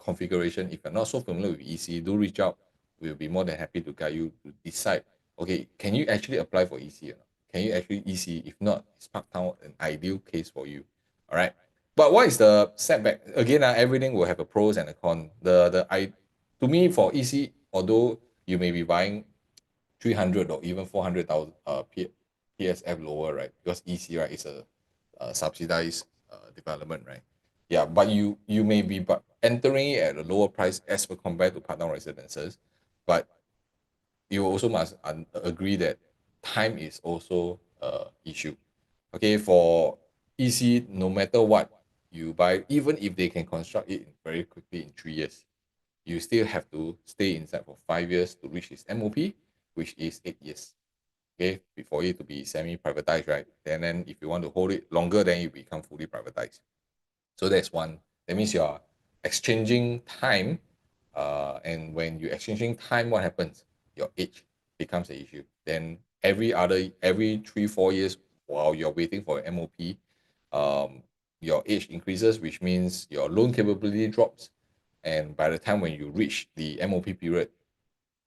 configuration. If you're not so familiar with EC, do reach out. We'll be more than happy to guide you to decide, okay, can you actually apply for EC or not? Can you actually EC? If not, is Parktown an ideal case for you? All right. But what is the setback? Again, everything will have a pros and a con. To me, for EC, although you may be buying 300 or even 400,000 PSF lower, right? Because EC, right, is a subsidized development, right? Yeah, but you may be entering it at a lower price as compared to Parktown Residences, but you also must agree that time is also an issue. Okay, for EC, no matter what you buy, even if they can construct it very quickly in 3 years, you still have to stay inside for 5 years to reach its MOP, which is 8 years. Okay, before it to be semi-privatized, right? And then if you want to hold it longer, then you become fully privatized. So that's one. That means you're exchanging time. And when you're exchanging time, what happens? Your age becomes the issue. Then every 3-4 years, while you're waiting for MOP, your age increases, which means your loan capability drops. And by the time when you reach the MOP period,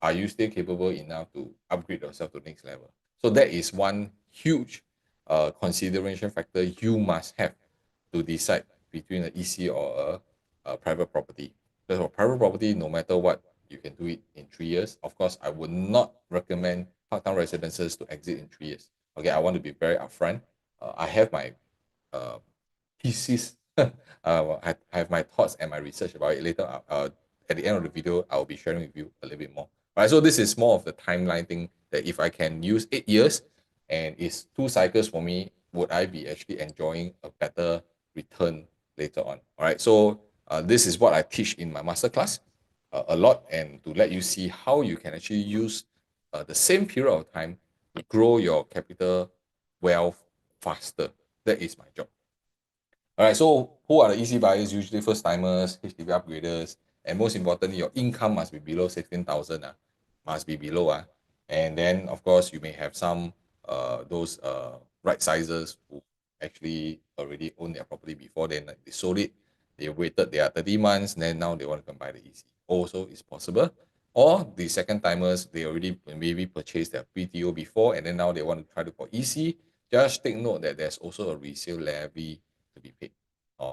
are you still capable enough to upgrade yourself to the next level? So that is one huge consideration factor you must have to decide between an EC or a private property. Because for private property, no matter what, you can do it in 3 years. Of course, I would not recommend Parktown Residences to exit in 3 years. Okay, I want to be very upfront. I have my uh, thesis. I have my thoughts and my research about it later. At the end of the video, I'll be sharing with you a little bit more. Right, so this is more of the timeline thing that if I can use 8 years and it's 2 cycles for me, would I be actually enjoying a better return later on? All right, so this is what I teach in my masterclass a lot, and to let you see how you can actually use the same period of time to grow your capital wealth faster. That is my job. All right, so who are the easy buyers? Usually first timers, HDB upgraders, and most importantly, your income must be below 16,000. Must be below. And then, of course, you may have some those right sizers who actually already own their property before then, like they sold it, they waited their 30 months, and then now they want to come buy the EC. Also, it's possible. Or the second timers, they already maybe purchased their PTO before, and then now they want to try to for EC. Just take note that there's also a resale levy to be paid.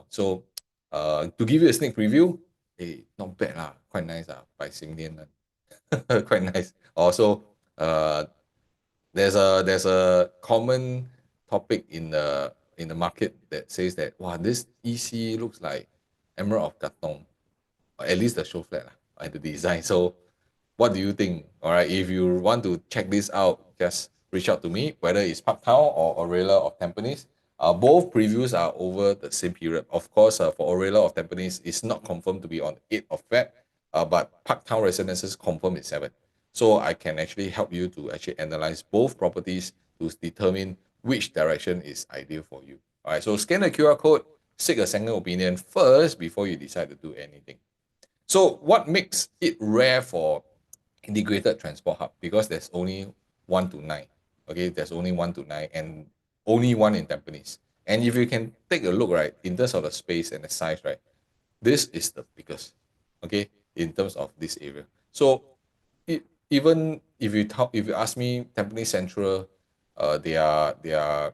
So to give you a sneak preview, not bad quite nice by Cindior. Quite nice. Also, there's a common topic in the market that says that wow, this EC looks like Emerald of Katong, or at least the show flat and the design. So what do you think? All right, if you want to check this out, just reach out to me, whether it's Parktown or Aurelia of Tampines. Both previews are over the same period. Of course, for Aurelia of Tampines, it's not confirmed to be on 8th of Feb, but Parktown Residences confirmed it's 7th. So I can actually help you to actually analyze both properties to determine which direction is ideal for you. All right, so scan the QR code, seek a second opinion first before you decide to do anything. So what makes it rare for integrated transport hub? Because there's only 1 to 9. Okay, there's only 1 to 9 and only one in Tampines. And if you can take a look, right, in terms of the space and the size, right, this is the biggest, okay, in terms of this area. So it, even if you ask me, Tampines Central, they are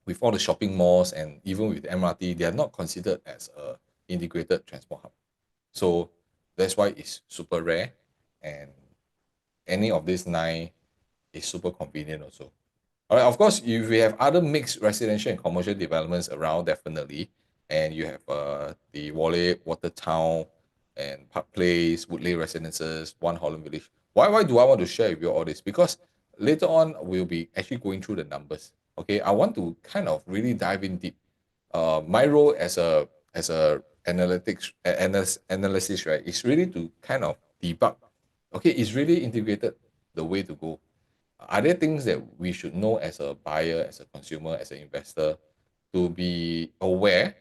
with all the shopping malls and even with MRT, they are not considered as a integrated transport hub. So that's why it's super rare, and any of these 9 is super convenient also. All right, of course, if you have other mixed residential and commercial developments around, definitely, and you have the Woodleigh, Watertown, and Park Place, Woodleigh Residences, One Holland Village. Why do I want to share with you all this? Because later on we'll be actually going through the numbers. Okay, I want to kind of really dive in deep. My role as a analysis, right, is really to kind of debug. Okay, it's really integrated the way to go. Are there things that we should know as a buyer, as a consumer, as an investor to be aware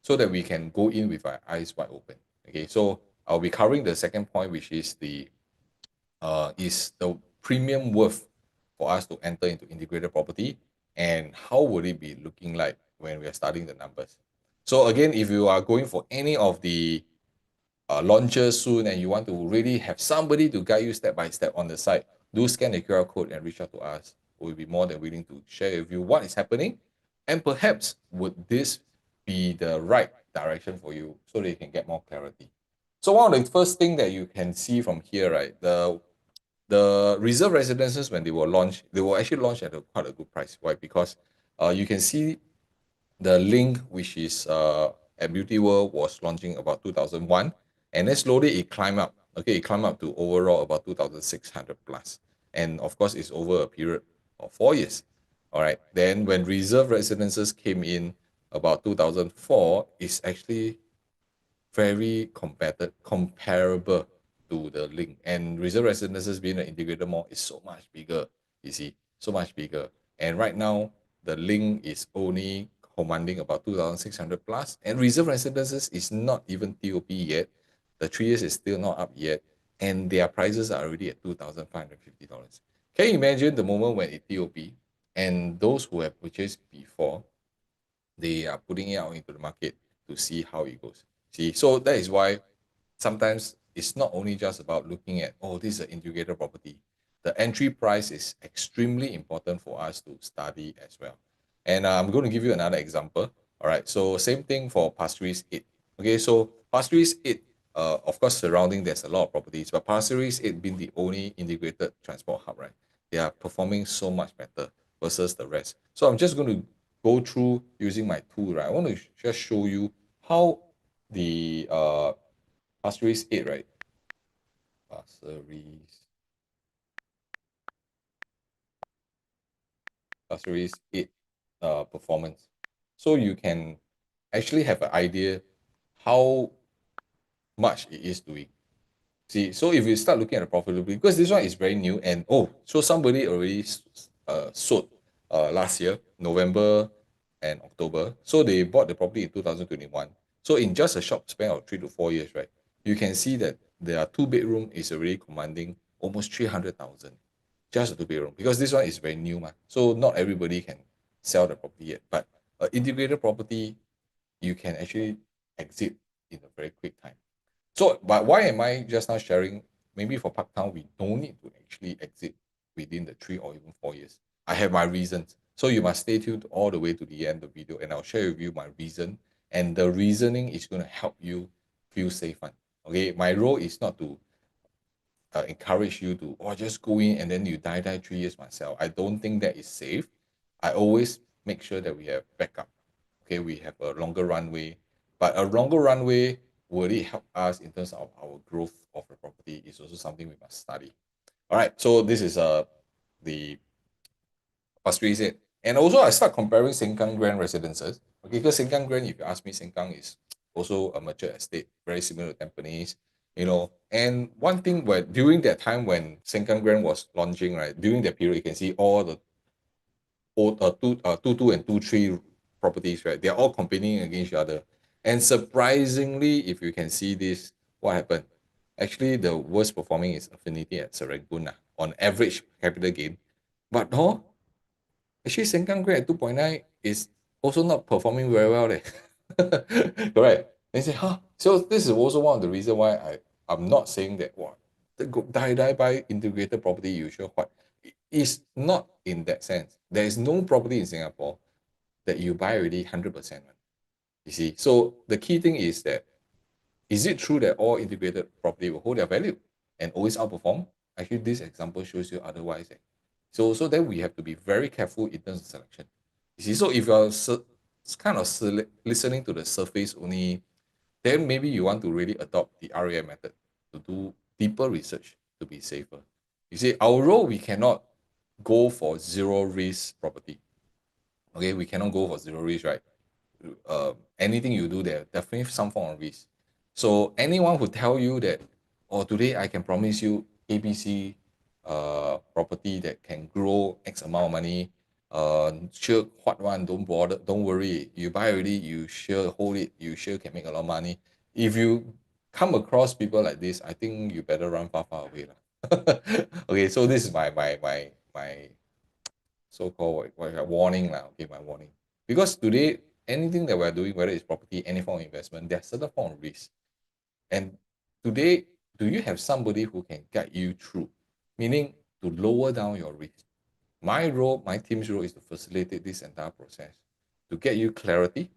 so that we can go in with our eyes wide open? Okay, so I'll be covering the second point, which is the premium worth for us to enter into integrated property, and how would it be looking like when we are studying the numbers. So again, if you are going for any of the launches soon and you want to really have somebody to guide you step by step on the site, do scan the QR code and reach out to us. We'll be more than willing to share with you what is happening, and perhaps would this be the right direction for you so that you can get more clarity. So one of the first thing that you can see from here, right, the reserve residences, when they were launched, they were actually launched at quite a good price. Why? Because you can see the link, which is at Beauty World, was launching about 2001, and then slowly it climbed up. Okay, it climbed up to overall about 2,600 plus, and of course it's over a period of 4 years. All right, then when reserve residences came in about 2004, it's actually very comparable to the link. And reserve residences being an integrated mall is so much bigger, you see, so much bigger. And right now, the link is only commanding about 2,600 plus, and reserve residences is not even TOP yet. The 3 years is still not up yet, and their prices are already at $2,550. Can you imagine the moment when it TOP, and those who have purchased before, they are putting it out into the market to see how it goes. See, so that is why sometimes it's not only just about looking at, oh, this is an integrated property. The entry price is extremely important for us to study as well. And I'm going to give you another example. All right, so same thing for Pasir Ris 8. Okay, so Pasir Ris 8, of course, surrounding there's a lot of properties, but Pasir Ris 8 being the only integrated transport hub, right? They are performing so much better versus the rest. So I'm just going to go through using my tool, right? I want to just show you how the Pasir Ris 8, right? Pasir Ris 8 performance. So you can actually have an idea how much it is doing. See, so if you start looking at the profitability, because this one is very new, and oh, so somebody already sold last year, November and October. So they bought the property in 2021. So in just a short span of 3 to 4 years, right, you can see that their 2 bedroom is already commanding almost 300,000. Just a 2 bedroom, because this one is very new, so not everybody can sell the property yet. But integrated property, you can actually exit in a very quick time. So, but why am I just now sharing? Maybe for Parktown, we don't need to actually exit within the 3 or even 4 years. I have my reasons. So you must stay tuned all the way to the end of the video, and I'll share with you my reason. And the reasoning is going to help you feel safe. Okay, my role is not to encourage you to just go in and then you die 3 years myself. I don't think that is safe. I always make sure that we have backup. Okay, we have a longer runway, but a longer runway, will it help us in terms of our growth of the property, is also something we must study. All right, so this is the Pasir Ris 8. And also I start comparing Sengkang Grand Residences. Okay, because Sengkang Grand, if you ask me, Sengkang is also a mature estate, very similar to Tampines, And one thing, where during that time when Sengkang Grand was launching, right, during that period, you can see all the old 2 2 and 2 3 properties, right? They're all competing against each other. And surprisingly, if you can see this, what happened? Actually, the worst performing is Affinity at Serangoon on average capital gain. But no, actually Sengkang Grade at 2.9 is also not performing very well. Correct. They say, huh? So this is also one of the reasons why I'm not saying that what die buy integrated property you sure what. It's not in that sense. There is no property in Singapore that you buy already 100%. You see, so the key thing is that is it true that all integrated property will hold their value and always outperform? Actually, this example shows you otherwise. So then we have to be very careful in terms of selection. You see, so if you're kind of listening to the surface only, then maybe you want to really adopt the REI method to do deeper research to be safer. You see, our role, we cannot go for zero risk property. Okay, we cannot go for zero risk, right? Anything you do there, definitely some form of risk. So anyone who tell you that, oh, today I can promise you ABC property that can grow X amount of money, sure, what one, don't bother, don't worry. You buy already, you sure hold it, you sure can make a lot of money. If you come across people like this, I think you better run far, far away. Okay, so this is my so-called warning now. Okay, my warning. Because today, anything that we're doing, whether it's property, any form of investment, there's certain form of risk. And today, do you have somebody who can guide you through? Meaning to lower down your risk. My role, my team's role is to facilitate this entire process, to get you clarity,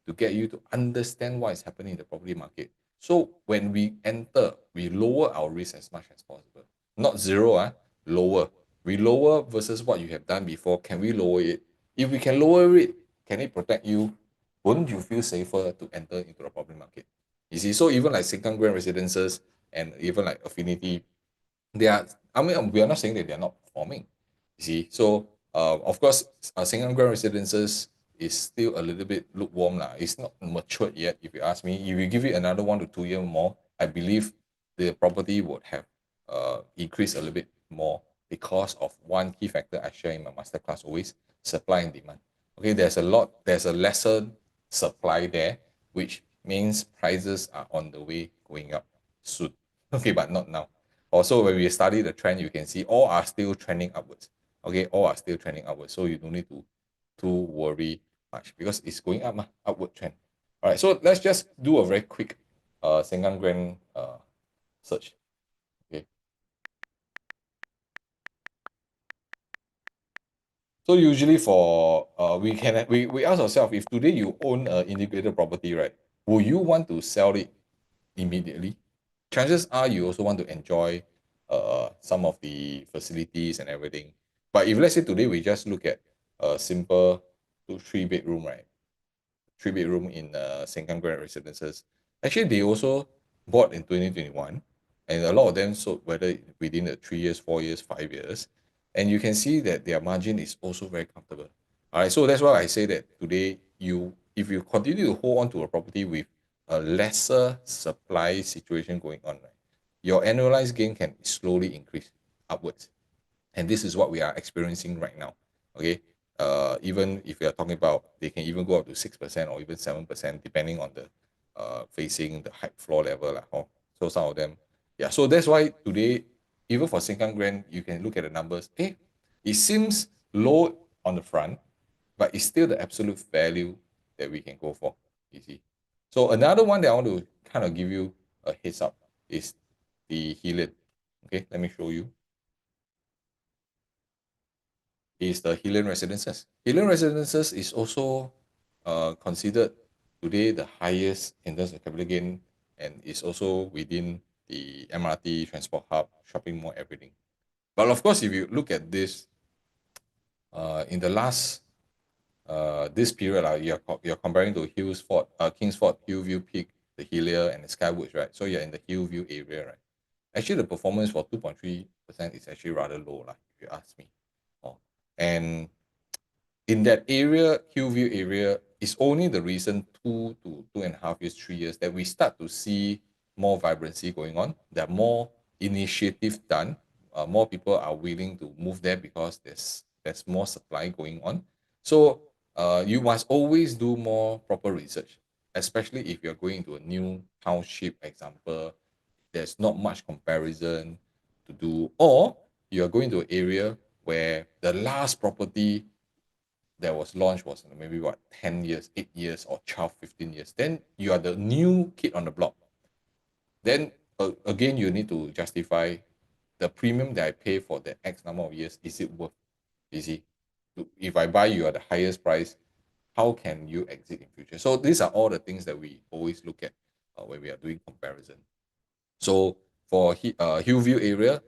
to get you to understand what is happening in the property market. So when we enter, we lower our risk as much as possible. Not zero, lower. We lower versus what you have done before. Can we lower it? If we can lower it, can it protect you? Wouldn't you feel safer to enter into the property market? You see, so even like Sengkang Grand Residences and even like Affinity, they are, I mean, we are not saying that they are not performing. You see, so of course, Sengkang Grand Residences is still a little bit lukewarm lah. It's not matured yet, if you ask me. If you give it another 1 to 2 years more, I believe the property would have increased a little bit more because of one key factor I share in my masterclass always: supply and demand. Okay, there's a lesser supply there, which means prices are on the way going up soon. Okay, but not now. Also, when we study the trend, you can see all are still trending upwards. Okay, all are still trending upwards. So you don't need to worry much because it's going up, upward trend. All right, so let's just do a very quick Sengkang Grand search. Okay. So usually for we ask ourselves, if today you own an integrated property, right? Will you want to sell it immediately? Chances are you also want to enjoy some of the facilities and everything. But if let's say today we just look at a simple 2 3 bedroom, right? 3 bedroom in Sengkang Grand Residences. Actually, they also bought in 2021, and a lot of them sold whether within the 3 years, 4 years, 5 years, and you can see that their margin is also very comfortable. All right, so that's why I say that today if you continue to hold on to a property with a lesser supply situation going on, right, your annualized gain can slowly increase upwards. And this is what we are experiencing right now. Okay, even if we are talking about, they can even go up to 6% or even 7%, depending on the facing the height floor level lah. So some of them, yeah. So that's why today, even for Sengkang Grand, you can look at the numbers. Hey, it seems low on the front, but it's still the absolute value that we can go for. You see. So another one that I want to kind of give you a heads up is the Hillion. Okay, let me show you. Is the Hillion Residences. Hillion Residences is also considered today the highest in terms of capital gain, and is also within the MRT, transport hub, shopping mall, everything. But of course, if you look at this, in the last this period, you're comparing to Kingsford, Hillview Peak, the Hillier, and the Skywoods, right? So you're in the Hillview area, right? Actually, the performance for 2.3% is actually rather low, if you ask me. Oh. And in that area, Hillview area, is only the recent 2 to 2.5 years, 3 years that we start to see more vibrancy going on. There are more initiatives done. More people are willing to move there because there's more supply going on. So you must always do more proper research, especially if you're going to a new township example. There's not much comparison to do, or you're going to an area where the last property that was launched was maybe what 10 years, 8 years, or 12, 15 years. Then you are the new kid on the block. Then again, you need to justify the premium that I pay for the X number of years. Is it worth? You see, if I buy you at the highest price, how can you exit in future? So these are all the things that we always look at when we are doing comparison. So for Hillview area,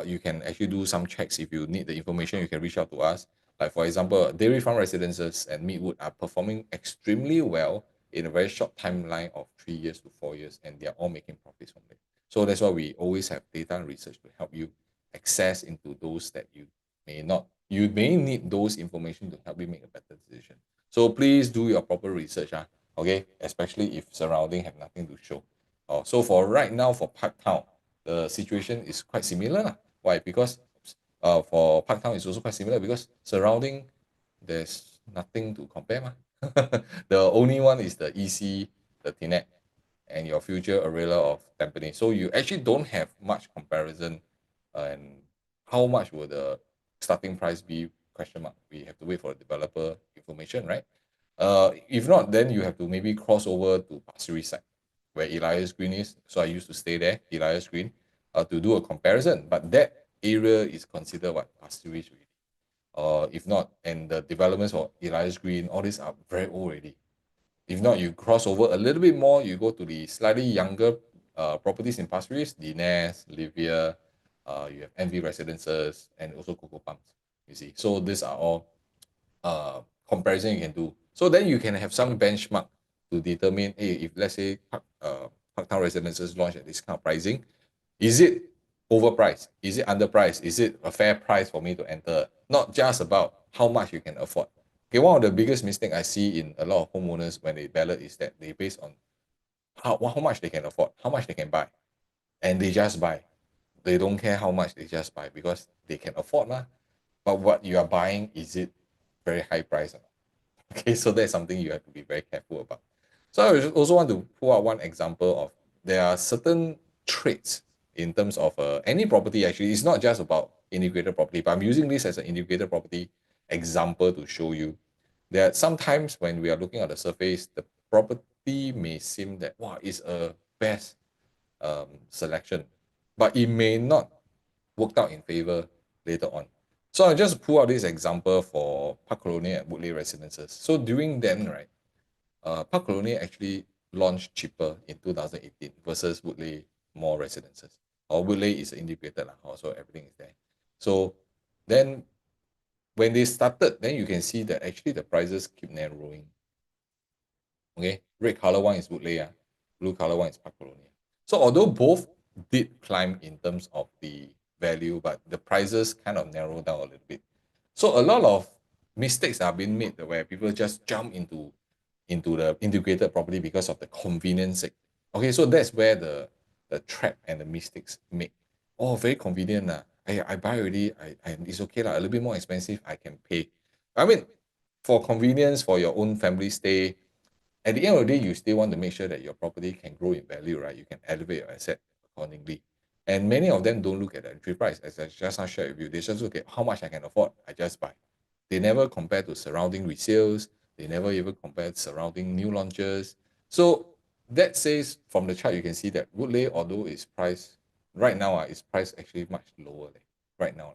you can actually do some checks. If you need the information, you can reach out to us. Like for example, Dairy Farm Residences and Meadwood are performing extremely well in a very short timeline of 3 years to 4 years, and they are all making profits from it. So that's why we always have data and research to help you access into those that you may not. You may need those information to help you make a better decision. So please do your proper research, okay? Especially if surrounding have nothing to show. Oh, so for right now, for Parktown, the situation is quite similar lah. Why? Because for Parktown, it's also quite similar because surrounding, there's nothing to compare. Ma. The only one is the EC, the TNET, and your future array of Tampines. So you actually don't have much comparison. And how much will the starting price be? Question mark. We have to wait for the developer information, right? If not, then you have to maybe cross over to Pasir Ris side, where Elias Green is. So I used to stay there, Elias Green, to do a comparison. But that area is considered what Pasir Ris really. If not, and the developments for Elias Green, all these are very old already. If not, you cross over a little bit more, you go to the slightly younger properties in Pasir Ris, Dines, Livia, you have NV Residences, and also Coco Palms. You see, so these are all comparison you can do. So then you can have some benchmark to determine, hey, if let's say Parktown Residences launch at this kind of pricing, is it overpriced? Is it underpriced? Is it a fair price for me to enter? Not just about how much you can afford. Okay, one of the biggest mistake I see in a lot of homeowners when they ballot is that they base on how much they can afford, how much they can buy, and they just buy. They don't care how much, they just buy because they can afford. But what you are buying, is it very high price? Okay, so that's something you have to be very careful about. So I also want to pull out one example of there are certain traits in terms of any property. Actually, it's not just about integrated property, but I'm using this as an integrated property example to show you that sometimes when we are looking at the surface, the property may seem that wow, is a best selection, but it may not work out in favor later on. So I just pull out this example for Park Colonial and Woodleigh Residences. So during then, right, Park Colonial actually launched cheaper in 2018 versus Woodleigh Mall Residences. Or Woodleigh is integrated, so everything is there. So then when they started, then you can see that actually the prices keep narrowing. Okay, red color one is Woodleigh, blue color one is Park Colonial. So although both did climb in terms of the value, but the prices kind of narrow down a little bit. So a lot of mistakes are being made where people just jump into the integrated property because of the convenience sake. Okay, so that's where the trap and the mistakes make. Oh, very convenient. I buy already, it's okay, a little bit more expensive, I can pay. I mean, for convenience, for your own family stay, at the end of the day, you still want to make sure that your property can grow in value, right? You can elevate your asset accordingly. And many of them don't look at the entry price, as I just now shared with you. They just look at how much I can afford, I just buy. They never compare to surrounding resales. They never even compare surrounding new launches. So that says from the chart, you can see that Woodleigh, although it's priced right now, it's priced actually much lower right now.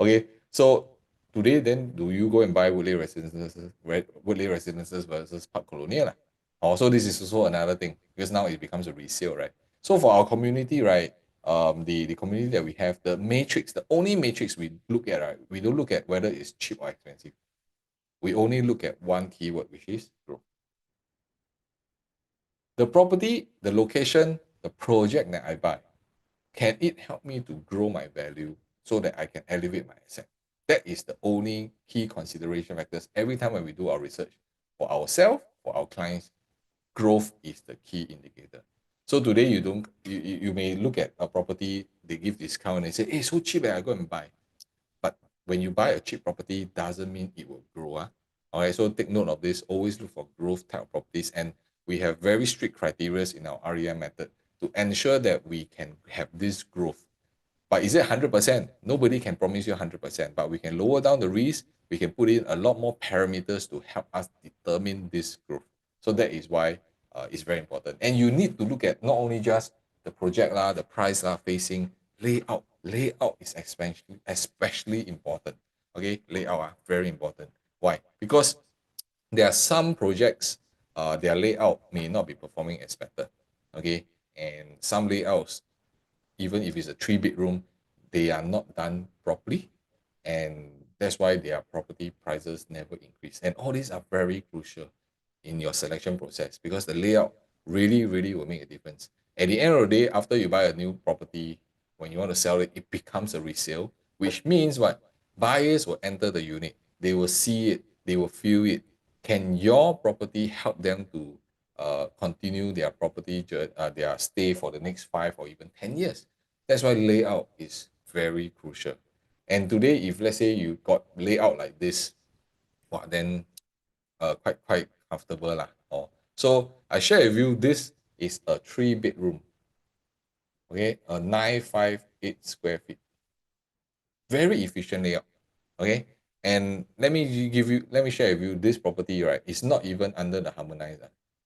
Okay, so today then do you go and buy Woodleigh Residences versus Park Colonial? Also, this is also another thing because now it becomes a resale, right? So for our community, right, the community that we have, the only matrix we look at, right, we don't look at whether it's cheap or expensive. We only look at one keyword, which is growth. The property, the location, the project that I buy, can it help me to grow my value so that I can elevate my asset? That is the only key consideration factors every time when we do our research. For ourselves, for our clients, growth is the key indicator. So today you may look at a property, they give discount and they say, hey, so cheap, I go and buy. But when you buy a cheap property, doesn't mean it will grow. All right, so take note of this. Always look for growth type of properties, and we have very strict criteria in our REI method to ensure that we can have this growth. But is it 100%? Nobody can promise you 100%, but we can lower down the risk. We can put in a lot more parameters to help us determine this growth. So that is why it's very important. And you need to look at not only just the project, the price, facing layout. Layout is especially important. Okay, layout, very important. Why? Because there are some projects, their layout may not be performing as better. Okay, and some layouts, even if it's a 3 bedroom, they are not done properly. And that's why their property prices never increase. And all these are very crucial in your selection process because the layout really, really will make a difference. At the end of the day, after you buy a new property, when you want to sell it, it becomes a resale, which means what? Buyers will enter the unit, they will see it, they will feel it. Can your property help them to continue their their stay for the next 5 or even 10 years? That's why layout is very crucial. And today, if let's say you got layout like this, well, then quite comfortable lah. So I share with you, this is a 3 bedroom, okay, a 958 square feet, very efficient layout, okay. And let me share with you, this property, right, is not even under the harmonized,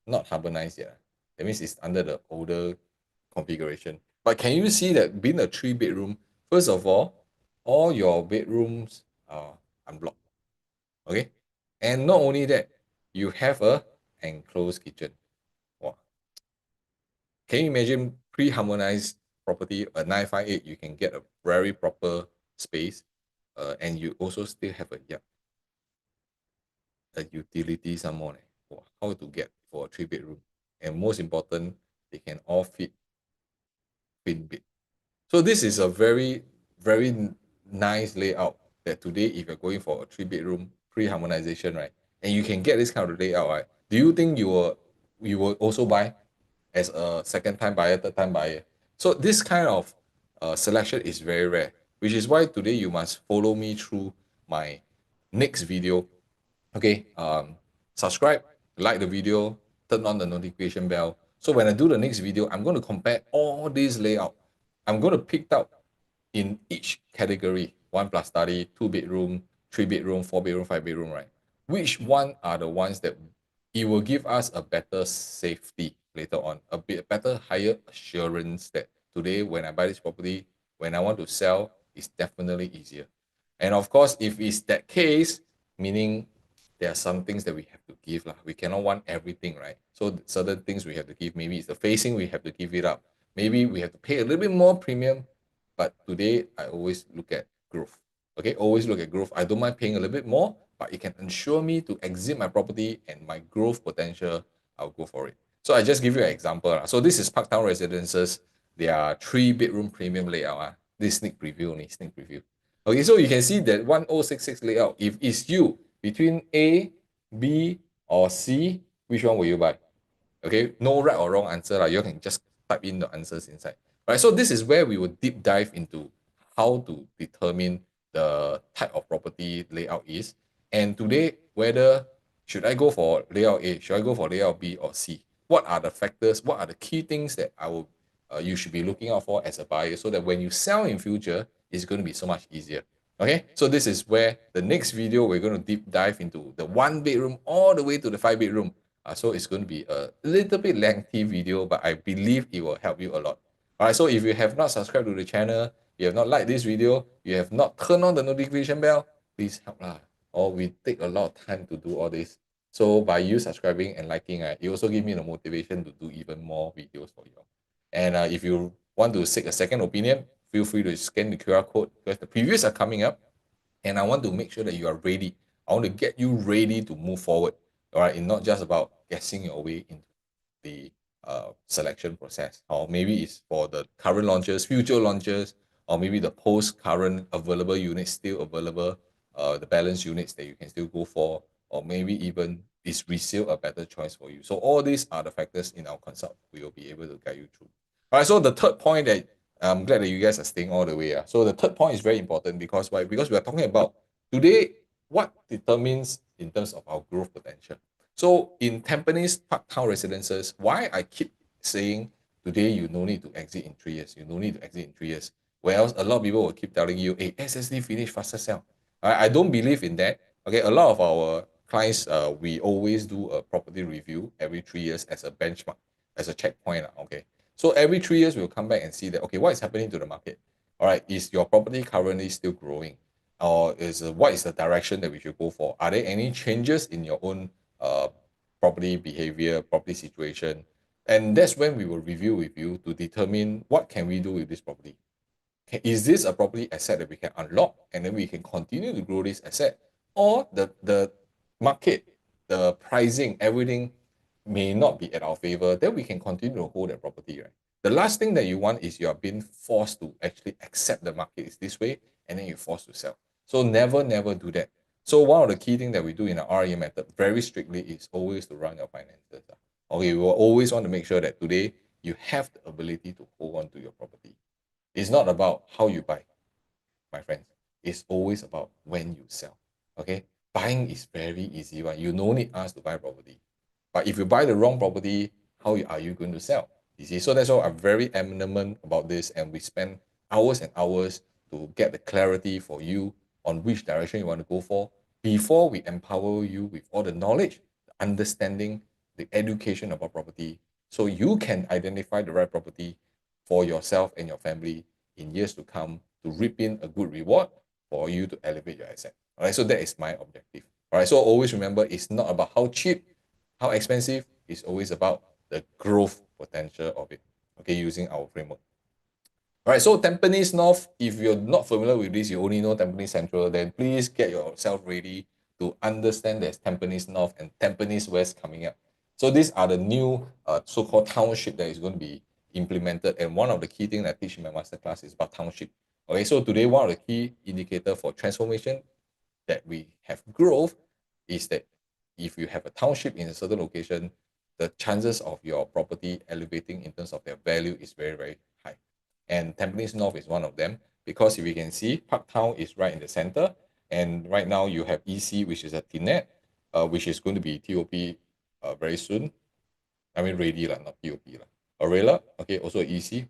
not harmonized yet. That means it's under the older configuration. But can you see that being a 3 bedroom, first of all your bedrooms are unblocked, okay? And not only that, you have a enclosed kitchen. Wow. Can you imagine pre-harmonized property, a 958, you can get a very proper space, and you also still have a yard, a utility some more. Wow, how to get for a 3 bedroom. And most important, they can all fit queen bed. So this is a very, very nice layout that today, if you're going for a 3 bedroom pre-harmonization, right, and you can get this kind of layout, right, do you think you will also buy as a second time buyer, third time buyer? So this kind of selection is very rare, which is why today you must follow me through my next video. Okay, subscribe, like the video, turn on the notification bell. So when I do the next video, I'm going to compare all these layout. I'm going to pick out in each category, 1+ study, 2 bedroom, 3 bedroom, 4 bedroom, 5 bedroom, right? Which one are the ones that it will give us a better safety later on, a bit better, higher assurance that today when I buy this property, when I want to sell, it's definitely easier. And of course, if it's that case, meaning there are some things that we have to give lah. We cannot want everything, right? So certain things we have to give. Maybe it's the facing, we have to give it up. Maybe we have to pay a little bit more premium. But today, I always look at growth. Okay, always look at growth. I don't mind paying a little bit more, but it can ensure me to exit my property and my growth potential, I'll go for it. So I just give you an example. So this is Parktown Residences. They are 3 bedroom premium layout. This sneak preview only, sneak preview. Okay, so you can see that 1066 layout. If it's you, between A, B, or C, which one will you buy? Okay, no right or wrong answer. You can just type in the answers inside. Right, so this is where we will deep dive into how to determine the type of property layout is. And today, whether should I go for layout A, should I go for layout B or C? What are the factors? What are the key things that you should be looking out for as a buyer, so that when you sell in future, it's going to be so much easier. Okay, so this is where the next video we're going to deep dive into the 1 bedroom all the way to the 5 bedroom. So it's going to be a little bit lengthy video, but I believe it will help you a lot. All right, so if you have not subscribed to the channel, you have not liked this video, you have not turned on the notification bell, please help lah. Or we take a lot of time to do all this. So by you subscribing and liking, it also give me the motivation to do even more videos for you. And if you want to seek a second opinion, feel free to scan the QR code because the previews are coming up. And I want to make sure that you are ready. I want to get you ready to move forward. All right, and not just about guessing your way into the selection process, or maybe it's for the current launches, future launches, or maybe the post-current available units still available, the balance units that you can still go for, or maybe even is resale a better choice for you. So all these are the factors in our consult. We will be able to guide you through. All right, so the third point that I'm glad that you guys are staying all the way. So the third point is very important because why? Because we are talking about today what determines in terms of our growth potential. So in Tampines Parktown Residences, why I keep saying today you no need to exit in 3 years, you no need to exit in 3 years. Whereas a lot of people will keep telling you, hey, SSD finish, faster sell. I don't believe in that. Okay, a lot of our clients, we always do a property review every 3 years as a benchmark, as a checkpoint. Okay, so every 3 years we'll come back and see that, okay, what is happening to the market? All right, is your property currently still growing? Or is what is the direction that we should go for? Are there any changes in your own property behavior, property situation? And that's when we will review with you to determine what can we do with this property. Is this a property asset that we can unlock and then we can continue to grow this asset? Or the market, the pricing, everything may not be at our favor, then we can continue to hold that property, right? The last thing that you want is you are being forced to actually accept the market is this way, and then you're forced to sell. So never, never do that. So one of the key things that we do in our REI method very strictly is always to run your finances. Okay, we will always want to make sure that today you have the ability to hold on to your property. It's not about how you buy, my friends. It's always about when you sell. Okay, buying is very easy one. You no need us to buy property. But if you buy the wrong property, how are you going to sell? You see, so that's why I'm very adamant about this, and we spend hours and hours to get the clarity for you on which direction you want to go for before we empower you with all the knowledge, the understanding, the education about property, so you can identify the right property for yourself and your family in years to come to reap in a good reward for you to elevate your asset. All right, so that is my objective. All right, so always remember, it's not about how cheap, how expensive, it's always about the growth potential of it, okay, using our framework. All right, so Tampines North, if you're not familiar with this, you only know Tampines Central, then please get yourself ready to understand there's Tampines North and Tampines West coming up. So these are the new so-called township that is going to be implemented. And one of the key things I teach in my masterclass is about township. Okay, so today, one of the key indicator for transformation that we have growth is that if you have a township in a certain location, the chances of your property elevating in terms of their value is very, very high. And Tampines North is one of them, because if you can see, Parktown is right in the center. And right now you have EC, which is a TNET, which is going to be TOP very soon. I mean, ready, not TOP. Orela, okay, also EC,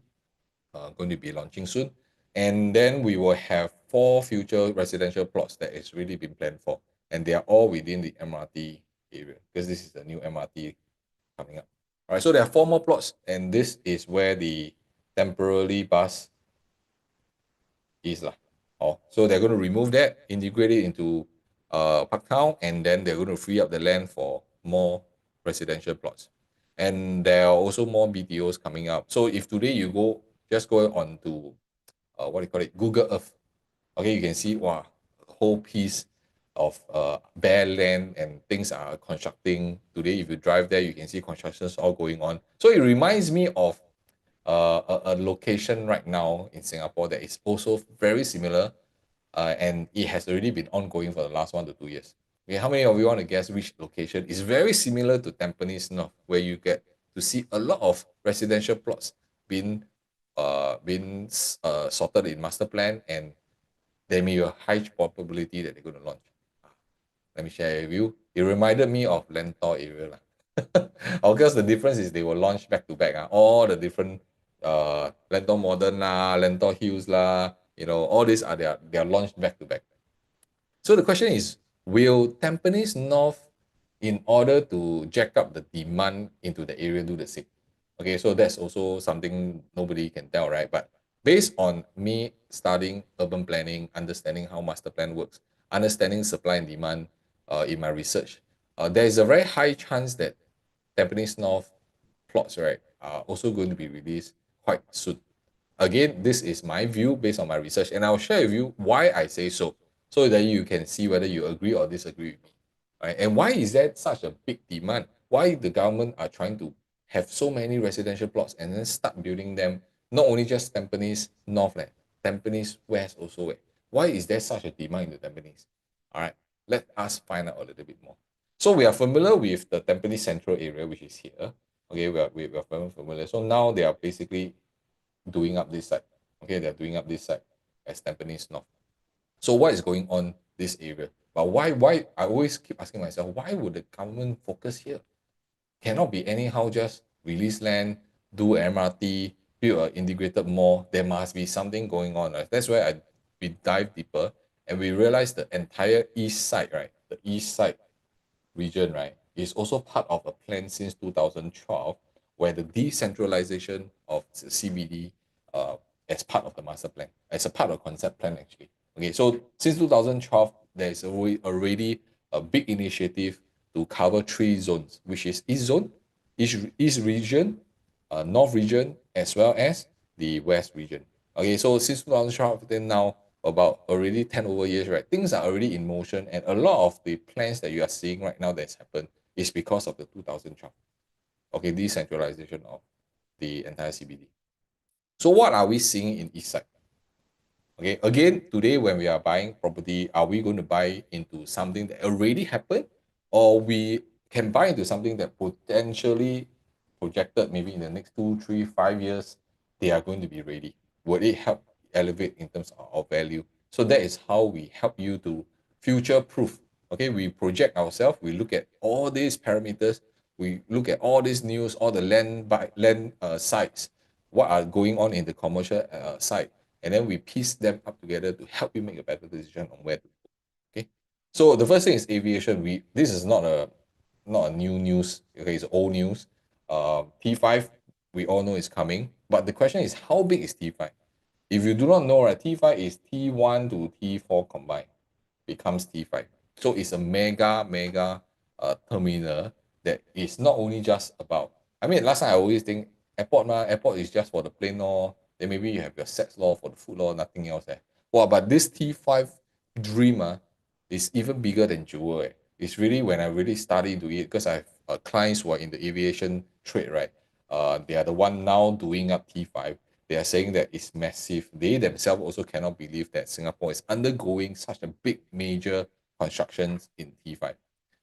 going to be launching soon. And then we will have 4 future residential plots that is really been planned for. And they are all within the MRT area, because this is the new MRT coming up. All right, so there are 4 more plots, and this is where the temporary bus is. Oh, so they're going to remove that, integrate it into Parktown, and then they're going to free up the land for more residential plots. And there are also more BTOs coming up. So if today you just go on to, what do you call it, Google Earth, okay, you can see, wow, a whole piece of bare land and things are constructing. Today, if you drive there, you can see constructions all going on. So it reminds me of a location right now in Singapore that is also very similar, and it has already been ongoing for the last 1 to 2 years. Okay, how many of you want to guess which location is very similar to Tampines North, where you get to see a lot of residential plots being sorted in Masterplan, and there may be a high probability that they're going to launch. Let me share with you. It reminded me of Lentor area. Of course, the difference is they will launch back to back. All the different Lentor Modern Lentor Hills all these are they are launched back to back. So the question is, will Tampines North, in order to jack up the demand into the area, do the same? Okay, so that's also something nobody can tell, right? But based on me studying urban planning, understanding how master plan works, understanding supply and demand in my research, there is a very high chance that Tampines North plots, right, are also going to be released quite soon. Again, this is my view based on my research, and I'll share with you why I say so that you can see whether you agree or disagree with me. Right? And why is there such a big demand? Why the government are trying to have so many residential plots and then start building them, not only just Tampines North, Tampines West also. Why is there such a demand in the Tampines? All right, let us find out a little bit more. So we are familiar with the Tampines Central area, which is here. Okay, we are very familiar. So now they are basically doing up this side. Okay, they're doing up this side as Tampines North. So what is going on this area? But why? I always keep asking myself, why would the government focus here? Cannot be anyhow just release land, do MRT, build an integrated mall. There must be something going on. Right? That's why we dive deeper and we realize the entire east side, right? The east side region, right, is also part of a plan since 2012, where the decentralization of the CBD as part of the master plan, as a part of concept plan actually. Okay, so since 2012, there is already a big initiative to cover three zones, which is East Zone, East Region, North Region, as well as the West Region. Okay, so since 2012, then now about already 10 over years, right? Things are already in motion, and a lot of the plans that you are seeing right now that's happened is because of the 2012. Okay, decentralization of the entire CBD. So what are we seeing in East Side? Okay, again, today when we are buying property, are we going to buy into something that already happened, or we can buy into something that potentially projected maybe in the next 2, 3, 5 years, they are going to be ready? Would it help elevate in terms of our value? So that is how we help you to future proof. Okay, we project ourselves, we look at all these parameters, we look at all this news, all the land sites, what are going on in the commercial side, and then we piece them up together to help you make a better decision on where to go. Okay, so the first thing is aviation. This is not a new news. Okay, it's old news. T5 we all know is coming, but the question is how big is T5? If you do not know, right, T5 is T1 to T4 combined becomes T5. So it's a mega terminal that is not only just about. I mean, last time I always think airport is just for the plane law. Then maybe you have your sex law for the food law, nothing else there. Well, but this T5 dream is even bigger than Jewel. It's really when I really study into it because I have clients who are in the aviation trade, right? They are the one now doing up T5. They are saying that it's massive. They themselves also cannot believe that Singapore is undergoing such a big major constructions in T5.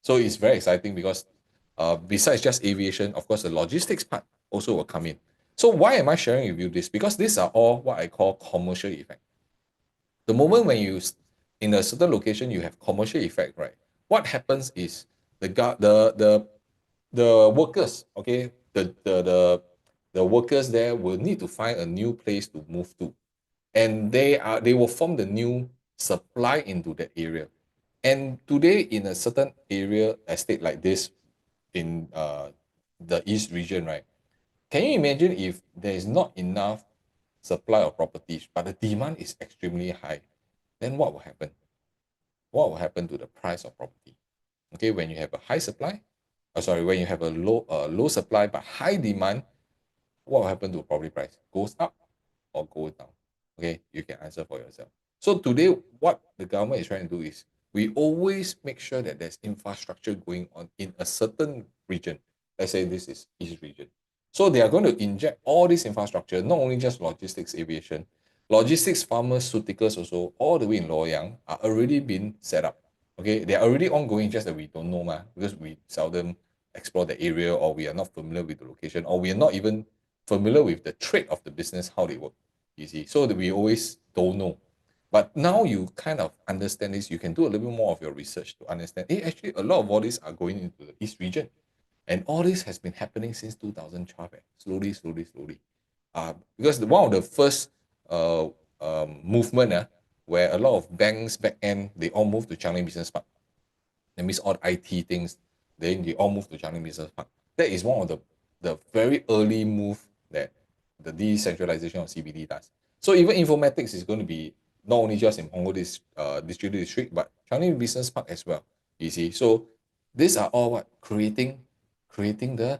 So it's very exciting because besides just aviation, of course, the logistics part also will come in. So why am I sharing with you this? Because these are all what I call commercial effect. The moment when in a certain location you have commercial effect, right? What happens is the workers, okay, the workers there will need to find a new place to move to, and they will form the new supply into that area. And today in a certain area estate like this in the east region, right, can you imagine if there is not enough supply of properties but the demand is extremely high, then what will happen? What will happen to the price of property? Okay, when you have a high supply, when you have a low supply but high demand, what will happen to property price? Goes up or goes down? Okay, you can answer for yourself. So today, what the government is trying to do is we always make sure that there's infrastructure going on in a certain region. Let's say this is East region. So they are going to inject all this infrastructure, not only just logistics, aviation, logistics, pharmaceuticals also, all the way in Loyang are already been set up. Okay, they are already ongoing, just that we don't know because we seldom explore the area, or we are not familiar with the location, or we are not even familiar with the trade of the business, how they work. You see, so that we always don't know. But now you kind of understand this, you can do a little bit more of your research to understand, hey, actually a lot of all these are going into the East region. And all this has been happening since 2012, slowly. Because one of the first movement where a lot of banks back end, they all moved to Changi Business Park. That means all the IT things, then they all move to Changi Business Park. That is one of the very early move that the decentralization of CBD does. So even informatics is going to be not only just in Punggol district district, but Changi Business Park as well. You see, so these are all what creating the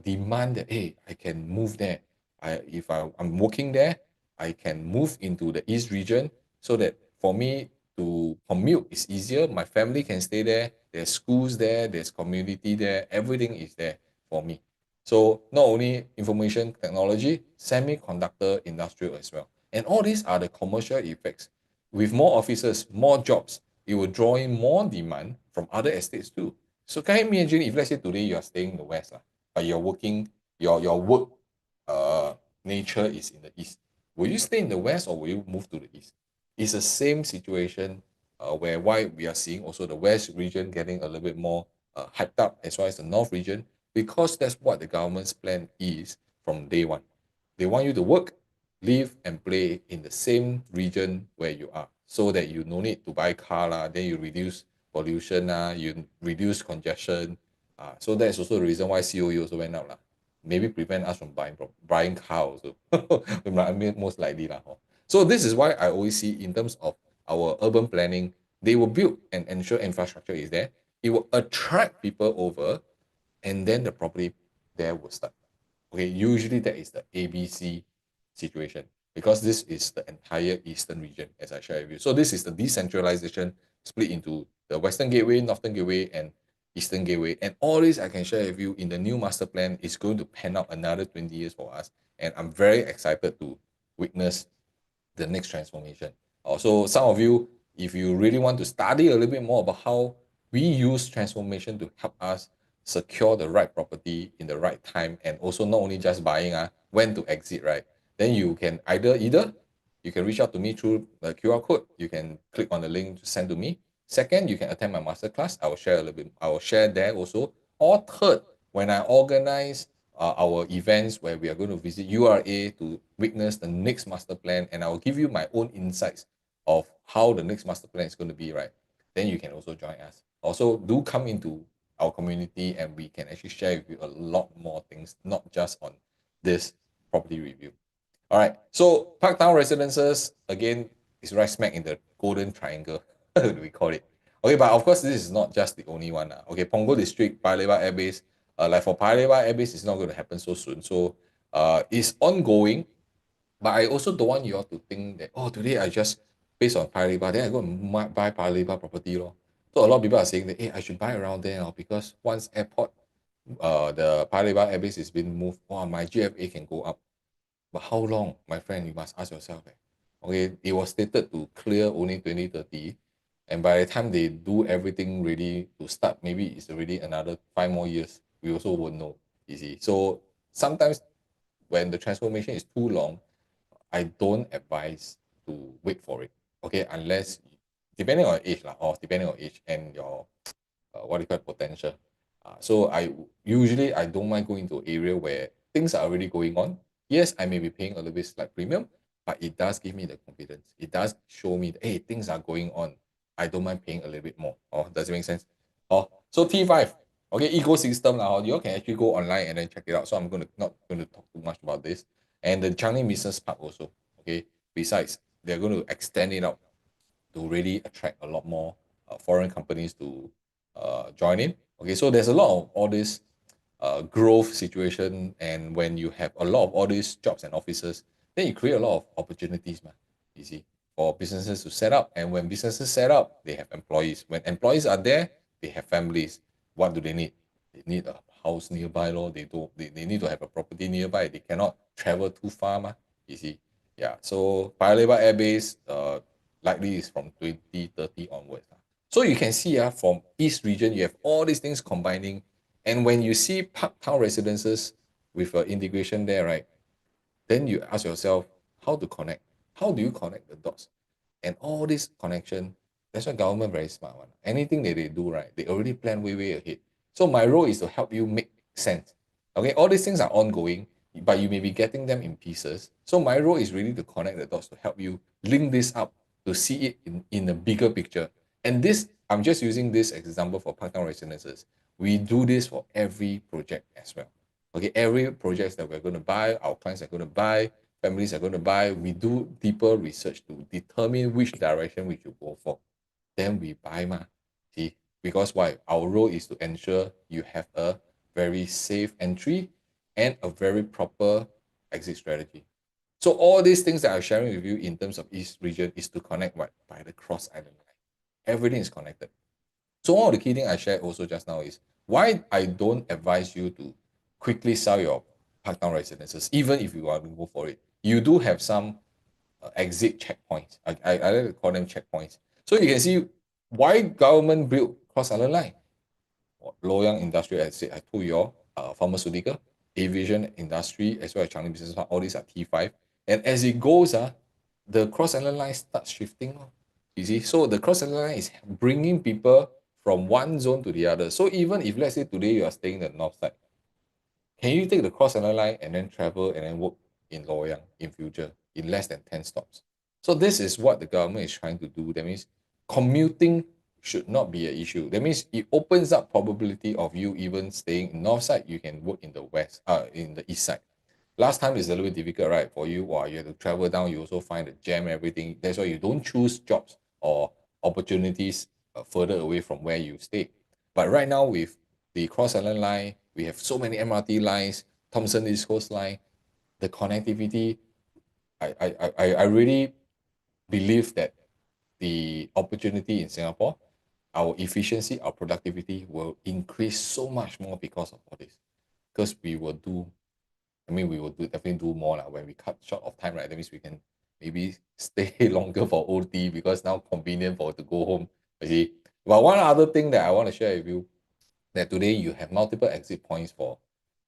demand that, hey, I can move there. I'm working there, I can move into the East region so that for me to commute is easier. My family can stay there. There's schools there. There's community there. Everything is there for me. So not only information technology, semiconductor industrial as well. And all these are the commercial effects. With more offices, more jobs, it will draw in more demand from other estates too. So can you imagine if let's say today you are staying in the west, but you're working, your work uh, nature is in the east. Will you stay in the west or will you move to the east? It's the same situation why we are seeing also the West region getting a little bit more hyped up as well as the North region, because that's what the government's plan is from day one. They want you to work, live, and play in the same region where you are, so that you no need to buy car lah, then you reduce pollution lah, you reduce congestion. So that's also the reason why COE also went out lah. Maybe prevent us from buying car also. I mean, most likely lah. So this is why I always see in terms of our urban planning, they will build and ensure infrastructure is there. It will attract people over, and then the property there will start. Okay, usually that is the ABC situation, because this is the entire eastern region, as I share with you. So this is the decentralization split into the Western Gateway, Northern Gateway, and Eastern Gateway. And all this I can share with you in the new master plan is going to pan out another 20 years for us. And I'm very excited to witness the next transformation. Also, some of you, if you really want to study a little bit more about how we use transformation to help us secure the right property in the right time, and also not only just buying, when to exit, right? Then you can either you can reach out to me through the QR code. You can click on the link to send to me. Second, you can attend my masterclass. I will share a little bit. I will share there also. Or third, when I organize our events where we are going to visit URA to witness the next master plan, and I will give you my own insights of how the next master plan is going to be, right? Then you can also join us. Also, do come into our community, and we can actually share with you a lot more things, not just on this property review. All right, so Parktown Residences, again, is right smack in the golden triangle, we call it. Okay, but of course, this is not just the only one. Okay, Punggol District, Paya Lebar Airbase, like for Paya Lebar Airbase, it's not going to happen so soon. So it's ongoing, but I also don't want you all to think that, oh, today I just, based on Paya Lebar, then I go and buy Paya Lebar property. So a lot of people are saying that, hey, I should buy around there because once airport, the Paya Lebar Airbase is being moved, wow, my GFA can go up. But how long, my friend? You must ask yourself. Okay, it was stated to clear only 2030, and by the time they do everything ready to start, maybe it's already another 5 more years. We also won't know. You see, so sometimes when the transformation is too long, I don't advise to wait for it. Okay, unless depending on age or depending on age and your what do you call it, potential. So I don't mind going to an area where things are already going on. Yes, I may be paying a little bit slight premium, but it does give me the confidence. It does show me that, hey, things are going on. I don't mind paying a little bit more. Oh, does it make sense? Oh, so T5, okay, ecosystem now. You all can actually go online and then check it out. So I'm not going to talk too much about this. And the Changi Business Park also. Okay, besides, they're going to extend it out to really attract a lot more foreign companies to join in. Okay, so there's a lot of all this growth situation, and when you have a lot of all these jobs and offices, then you create a lot of opportunities, man. You see, for businesses to set up, and when businesses set up, they have employees. When employees are there, they have families. What do they need? They need a house nearby, lor. They need to have a property nearby. They cannot travel too far, ma. You see, yeah. So Paya Lebar Air Base, likely is from 2030 onwards. So you can see from East region, you have all these things combining. And when you see Parktown Residences with integration there, right, then you ask yourself how to connect. How do you connect the dots? And all this connection, that's why government very smart one. Anything that they do, right, they already plan way, way ahead. So my role is to help you make sense. Okay, all these things are ongoing, but you may be getting them in pieces. So my role is really to connect the dots, to help you link this up, to see it in a bigger picture. And this, I'm just using this example for Parktown Residences. We do this for every project as well. Okay, every project that we're going to buy, our clients are going to buy, families are going to buy, we do deeper research to determine which direction we should go for. Then we buy, ma. See, because why? Our role is to ensure you have a very safe entry and a very proper exit strategy. So all these things that I'm sharing with you in terms of East region is to connect what? By the cross island line. Everything is connected. So one of the key things I shared also just now is why I don't advise you to quickly sell your Parktown Residences, even if you want to go for it. You do have some exit checkpoints. I like to call them checkpoints. So you can see why government built cross island line. Loyang Industrial Estate, I told you all, pharmaceutical, aviation industry, as well as Changi Business Park, all these are T5. And as it goes, the cross island line starts shifting. You see, so the cross-selling line is bringing people from one zone to the other. So even if let's say today you are staying in the north side, can you take the cross-selling line and then travel and then work in Loyang in future in less than 10 stops? So this is what the government is trying to do. That means commuting should not be an issue. That means it opens up probability of you even staying in north side, you can work in the west, in the east side. Last time is a little bit difficult, right? For you, or you have to travel down, you also find the jam, everything. That's why you don't choose jobs or opportunities further away from where you stay. But right now, with the Cross Island Line, we have so many MRT lines, Thomson East Coast Line, the connectivity. I really believe that the opportunity in Singapore, our efficiency, our productivity will increase so much more because of all this. Because we will do, I mean, we will definitely do more when we cut short of time, right? That means we can maybe stay longer for OT because now convenient for to go home. You see. But one other thing that I want to share with you, that today you have multiple exit points for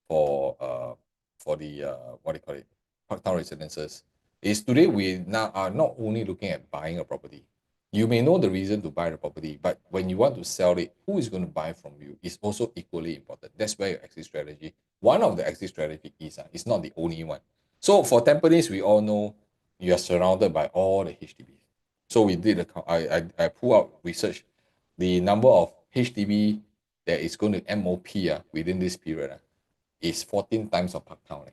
uh for the what do you call it, Parktown Residences, is today we now are not only looking at buying a property. You may know the reason to buy the property, but when you want to sell it, who is going to buy from you is also equally important. That's where your exit strategy. One of the exit strategy is it's not the only one. So for Tampines, we all know you are surrounded by all the HDBs. So we did I pull out research the number of HDB that is going to MOP within this period is 14 times of Parktown.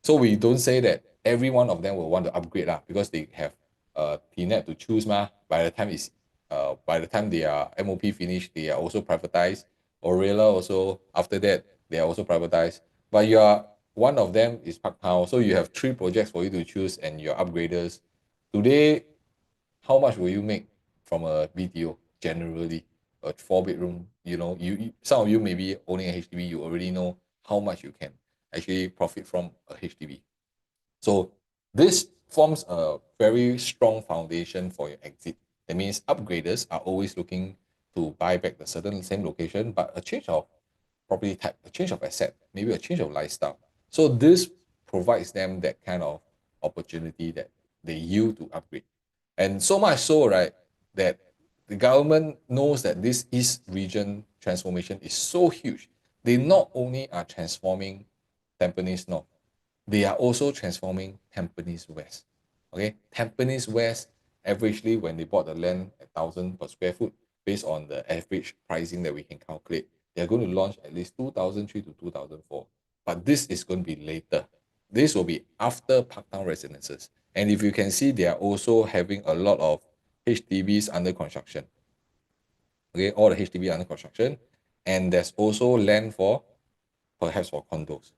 So we don't say that every one of them will want to upgrade because they have TNET to choose. By the time they are MOP finished, they are also privatized. Orella also, after that, they are also privatized. But you are one of them is Parktown. So you have 3 projects for you to choose and your upgraders. Today, how much will you make from a BTO generally? A 4-bedroom, some of you maybe owning a HDB, you already know how much you can actually profit from a HDB. So this forms a very strong foundation for your exit. That means upgraders are always looking to buy back the certain same location, but a change of property type, a change of asset, maybe a change of lifestyle. So this provides them that kind of opportunity that they yield to upgrade. And so much so, right, that the government knows that this East region transformation is so huge. They not only are transforming Tampines North, they are also transforming Tampines West. Okay, Tampines West, averagely when they bought the land at 1,000 per square foot, based on the average pricing that we can calculate, they are going to launch at least 2003 to 2004. But this is going to be later. This will be after Parktown Residences. And if you can see, they are also having a lot of HDBs under construction. Okay, all the HDB under construction. And there's also land for perhaps for condos.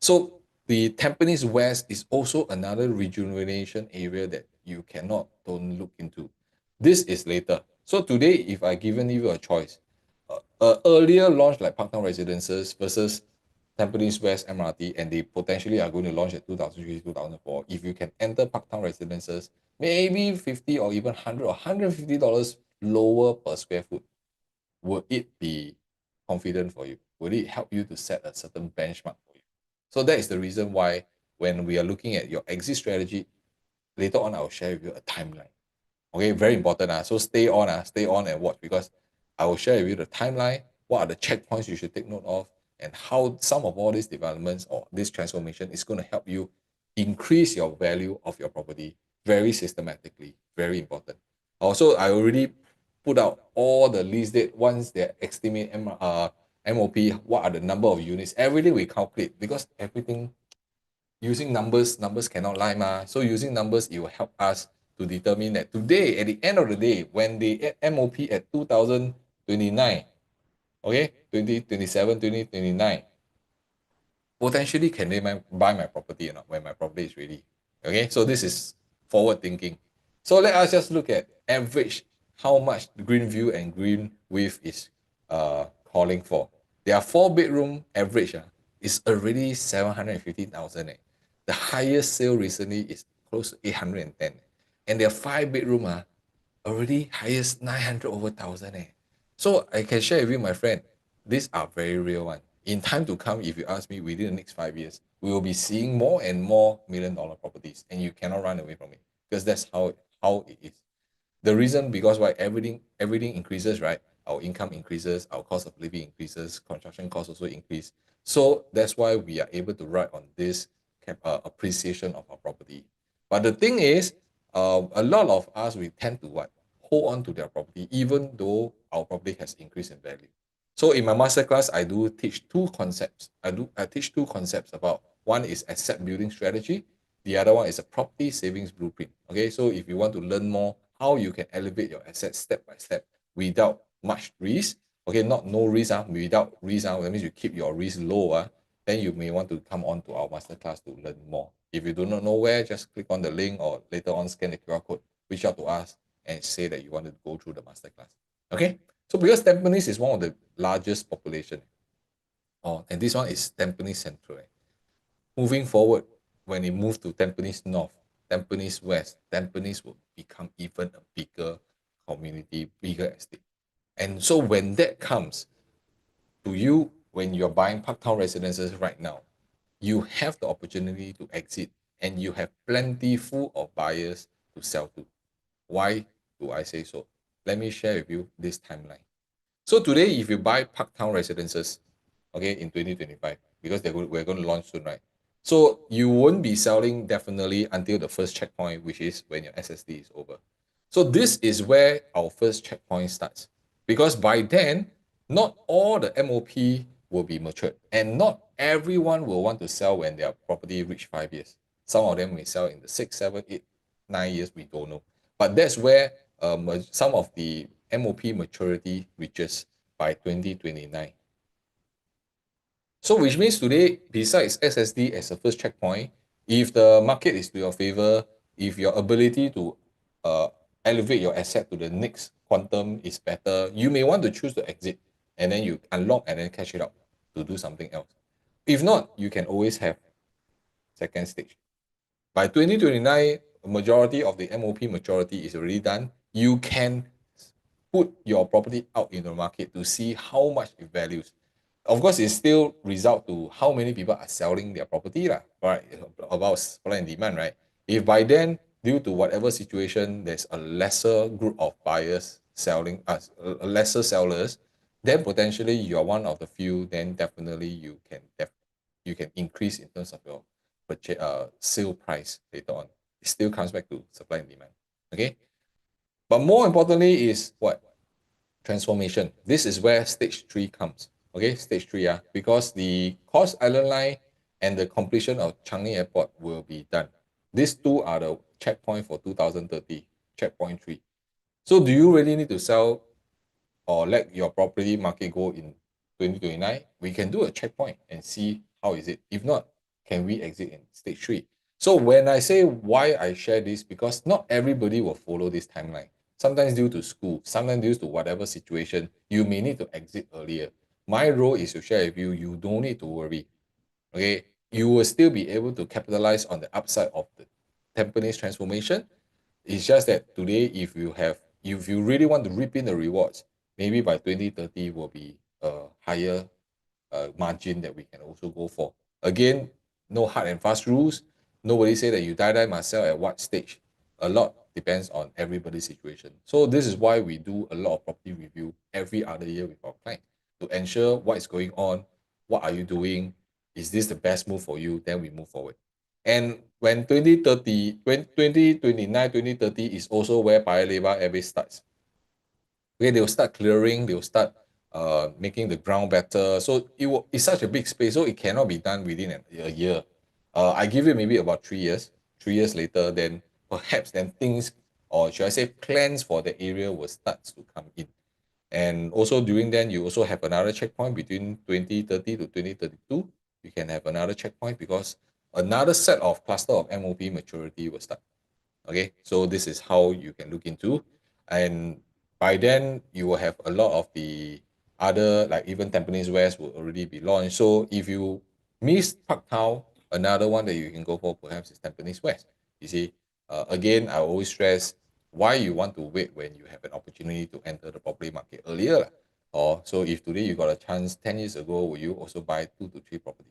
So the Tampines West is also another rejuvenation area that you cannot don't look into. This is later. So today, if I given you a choice, earlier launch like Parktown Residences versus Tampines West MRT, and they potentially are going to launch at 2003, 2004. If you can enter Parktown Residences, maybe 50 or even 100 or $150 lower per square foot, will it be confident for you? Will it help you to set a certain benchmark for you? So that is the reason why when we are looking at your exit strategy, later on I will share with you a timeline. Okay, very important. So stay on and watch, because I will share with you the timeline, what are the checkpoints you should take note of, and how some of all these developments or this transformation is going to help you increase your value of your property very systematically. Very important. Also, I already put out all the lease date once they estimate MOP, what are the number of units, everything we calculate, because everything using numbers cannot lie so using numbers, it will help us to determine that today, at the end of the day, when they MOP at 2029, okay, 2027, 2029, potentially can they buy my property or not when my property is ready? Okay, so this is forward thinking. So let us just look at average, how much the green view and green width is calling for. Their 4-bedroom average is already 750,000. The highest sale recently is close to 810. And their 5-bedroom already highest 900 over 1,000. So I can share with you, my friend, these are very real one. In time to come, if you ask me, within the next 5 years, we will be seeing more and more $1 million properties, and you cannot run away from it, because that's how it is. The reason because why everything increases, right? Our income increases, our cost of living increases, construction costs also increase. So that's why we are able to ride on this appreciation of our property. But the thing is, a lot of us we tend to what hold on to their property even though our property has increased in value. So in my masterclass, I do teach two concepts. I teach two concepts about one is asset building strategy, the other one is a property savings blueprint. Okay, so if you want to learn more how you can elevate your assets step by step without much risk, okay, not no risk, without risk, that means you keep your risk low, then you may want to come on to our masterclass to learn more. If you do not know where, just click on the link or later on scan the QR code, reach out to us and say that you want to go through the masterclass. Okay, so because Tampines is one of the largest population, and this one is Tampines Central. Moving forward, when it moves to Tampines North, Tampines West, Tampines will become even a bigger community, bigger estate. And so when that comes to you, when you're buying Parktown Residences right now, you have the opportunity to exit and you have plenty full of buyers to sell to. Why do I say so? Let me share with you this timeline. So today, if you buy Parktown Residences, okay, in 2025, because we're going to launch soon, right? So you won't be selling definitely until the first checkpoint, which is when your SSD is over. So this is where our first checkpoint starts. Because by then, not all the MOP will be matured. And not everyone will want to sell when their property reach 5 years. Some of them may sell in the 6, 7, 8, 9 years, we don't know. But that's where some of the MOP maturity reaches by 2029. So which means today, besides SSD as a first checkpoint, if the market is to your favor, if your ability to elevate your asset to the next quantum is better, you may want to choose to exit and then you unlock and then cash it out to do something else. If not, you can always have second stage. By 2029, majority of the MOP maturity is already done. You can put your property out in the market to see how much it values. Of course, it still result to how many people are selling their property, right? About supply and demand, right? If by then, due to whatever situation, there's a lesser group of buyers selling, lesser sellers, then potentially you are one of the few, then definitely you can increase in terms of your sale price later on. It still comes back to supply and demand. Okay. But more importantly is what? Transformation. This is where stage 3 comes. Okay, stage 3, because the Cross Island Line and the completion of Changi Airport will be done. These two are the checkpoint for 2030, checkpoint 3. So do you really need to sell or let your property market go in 2029? We can do a checkpoint and see how is it. If not, can we exit in stage 3? So when I say why I share this, because not everybody will follow this timeline. Sometimes due to school, sometimes due to whatever situation, you may need to exit earlier. My role is to share with you, you don't need to worry. Okay, you will still be able to capitalize on the upside of the Tampines transformation. It's just that today, if you really want to reap in the rewards, maybe by 2030 will be a higher margin that we can also go for. Again, no hard and fast rules. Nobody say that you die must sell at what stage. A lot depends on everybody's situation. So this is why we do a lot of property review every other year with our clients to ensure what is going on, what are you doing, is this the best move for you, then we move forward. And when 2030, when 2029, 2030 is also where Paya Lebar Airways starts. Okay, they'll start clearing, they'll start making the ground better. So it's such a big space, so it cannot be done within a year. I give it maybe about 3 years. 3 years later, then perhaps then things, or should I say plans for the area will start to come in. And also during then, you also have another checkpoint between 2030 to 2032. You can have another checkpoint because another set of cluster of MOP maturity will start. Okay, so this is how you can look into. And by then, you will have a lot of the other, like even Tampines West will already be launched. So if you miss Parktown, another one that you can go for perhaps is Tampines West. You see, again, I always stress why you want to wait when you have an opportunity to enter the property market earlier. Or so if today you got a chance 10 years ago, will you also buy 2 to 3 property?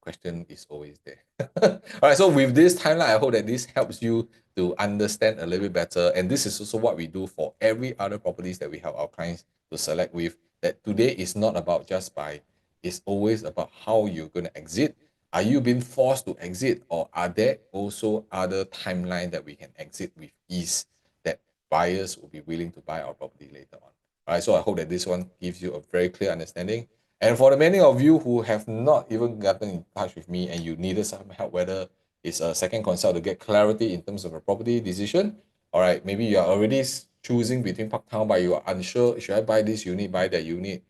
question is always there. All right, so with this timeline, I hope that this helps you to understand a little bit better. And this is also what we do for every other properties that we help our clients to select with, that today is not about just buy, it's always about how you're going to exit. Are you being forced to exit, or are there also other timeline that we can exit with ease that buyers will be willing to buy our property later on? All right, so I hope that this one gives you a very clear understanding. And for the many of you who have not even gotten in touch with me and you needed some help, whether it's a second consult to get clarity in terms of a property decision, all right, maybe you are already choosing between Parktown, but you are unsure, should I buy this unit, buy that unit?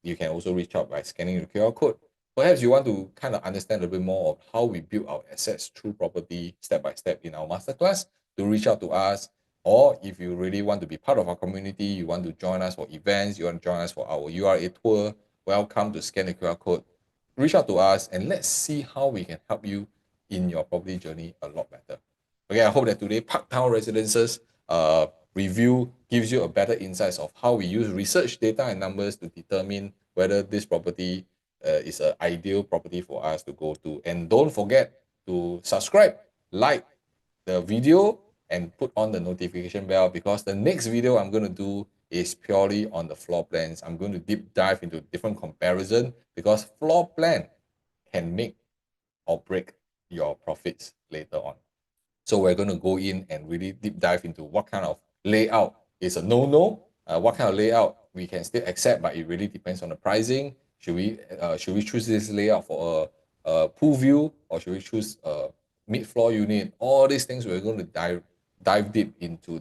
You can also reach out by scanning the QR code. Perhaps you want to kind of understand a bit more of how we build our assets through property step by step in our masterclass, to reach out to us. Or if you really want to be part of our community, you want to join us for events, you want to join us for our URA tour, welcome to scan the QR code. Reach out to us and let's see how we can help you in your property journey a lot better. Okay, I hope that today Parktown Residences review gives you a better insights of how we use research data and numbers to determine whether this property is an ideal property for us to go to. And don't forget to subscribe, like the video, and put on the notification bell, because the next video I'm going to do is purely on the floor plans. I'm going to deep dive into different comparison, because floor plan can make or break your profits later on. So we're going to go in and really deep dive into what kind of layout is a no-no, what kind of layout we can still accept, but it really depends on the pricing. Should we choose this layout for a pool view, or should we choose a mid-floor unit? All these things we're going to dive deep into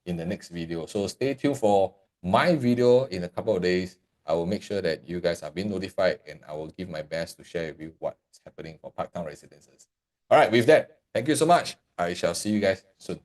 in the next video. So stay tuned for my video in a couple of days. I will make sure that you guys are being notified, and I will give my best to share with you what's happening for Parktown Residences. All right, with that, thank you so much. I shall see you guys soon.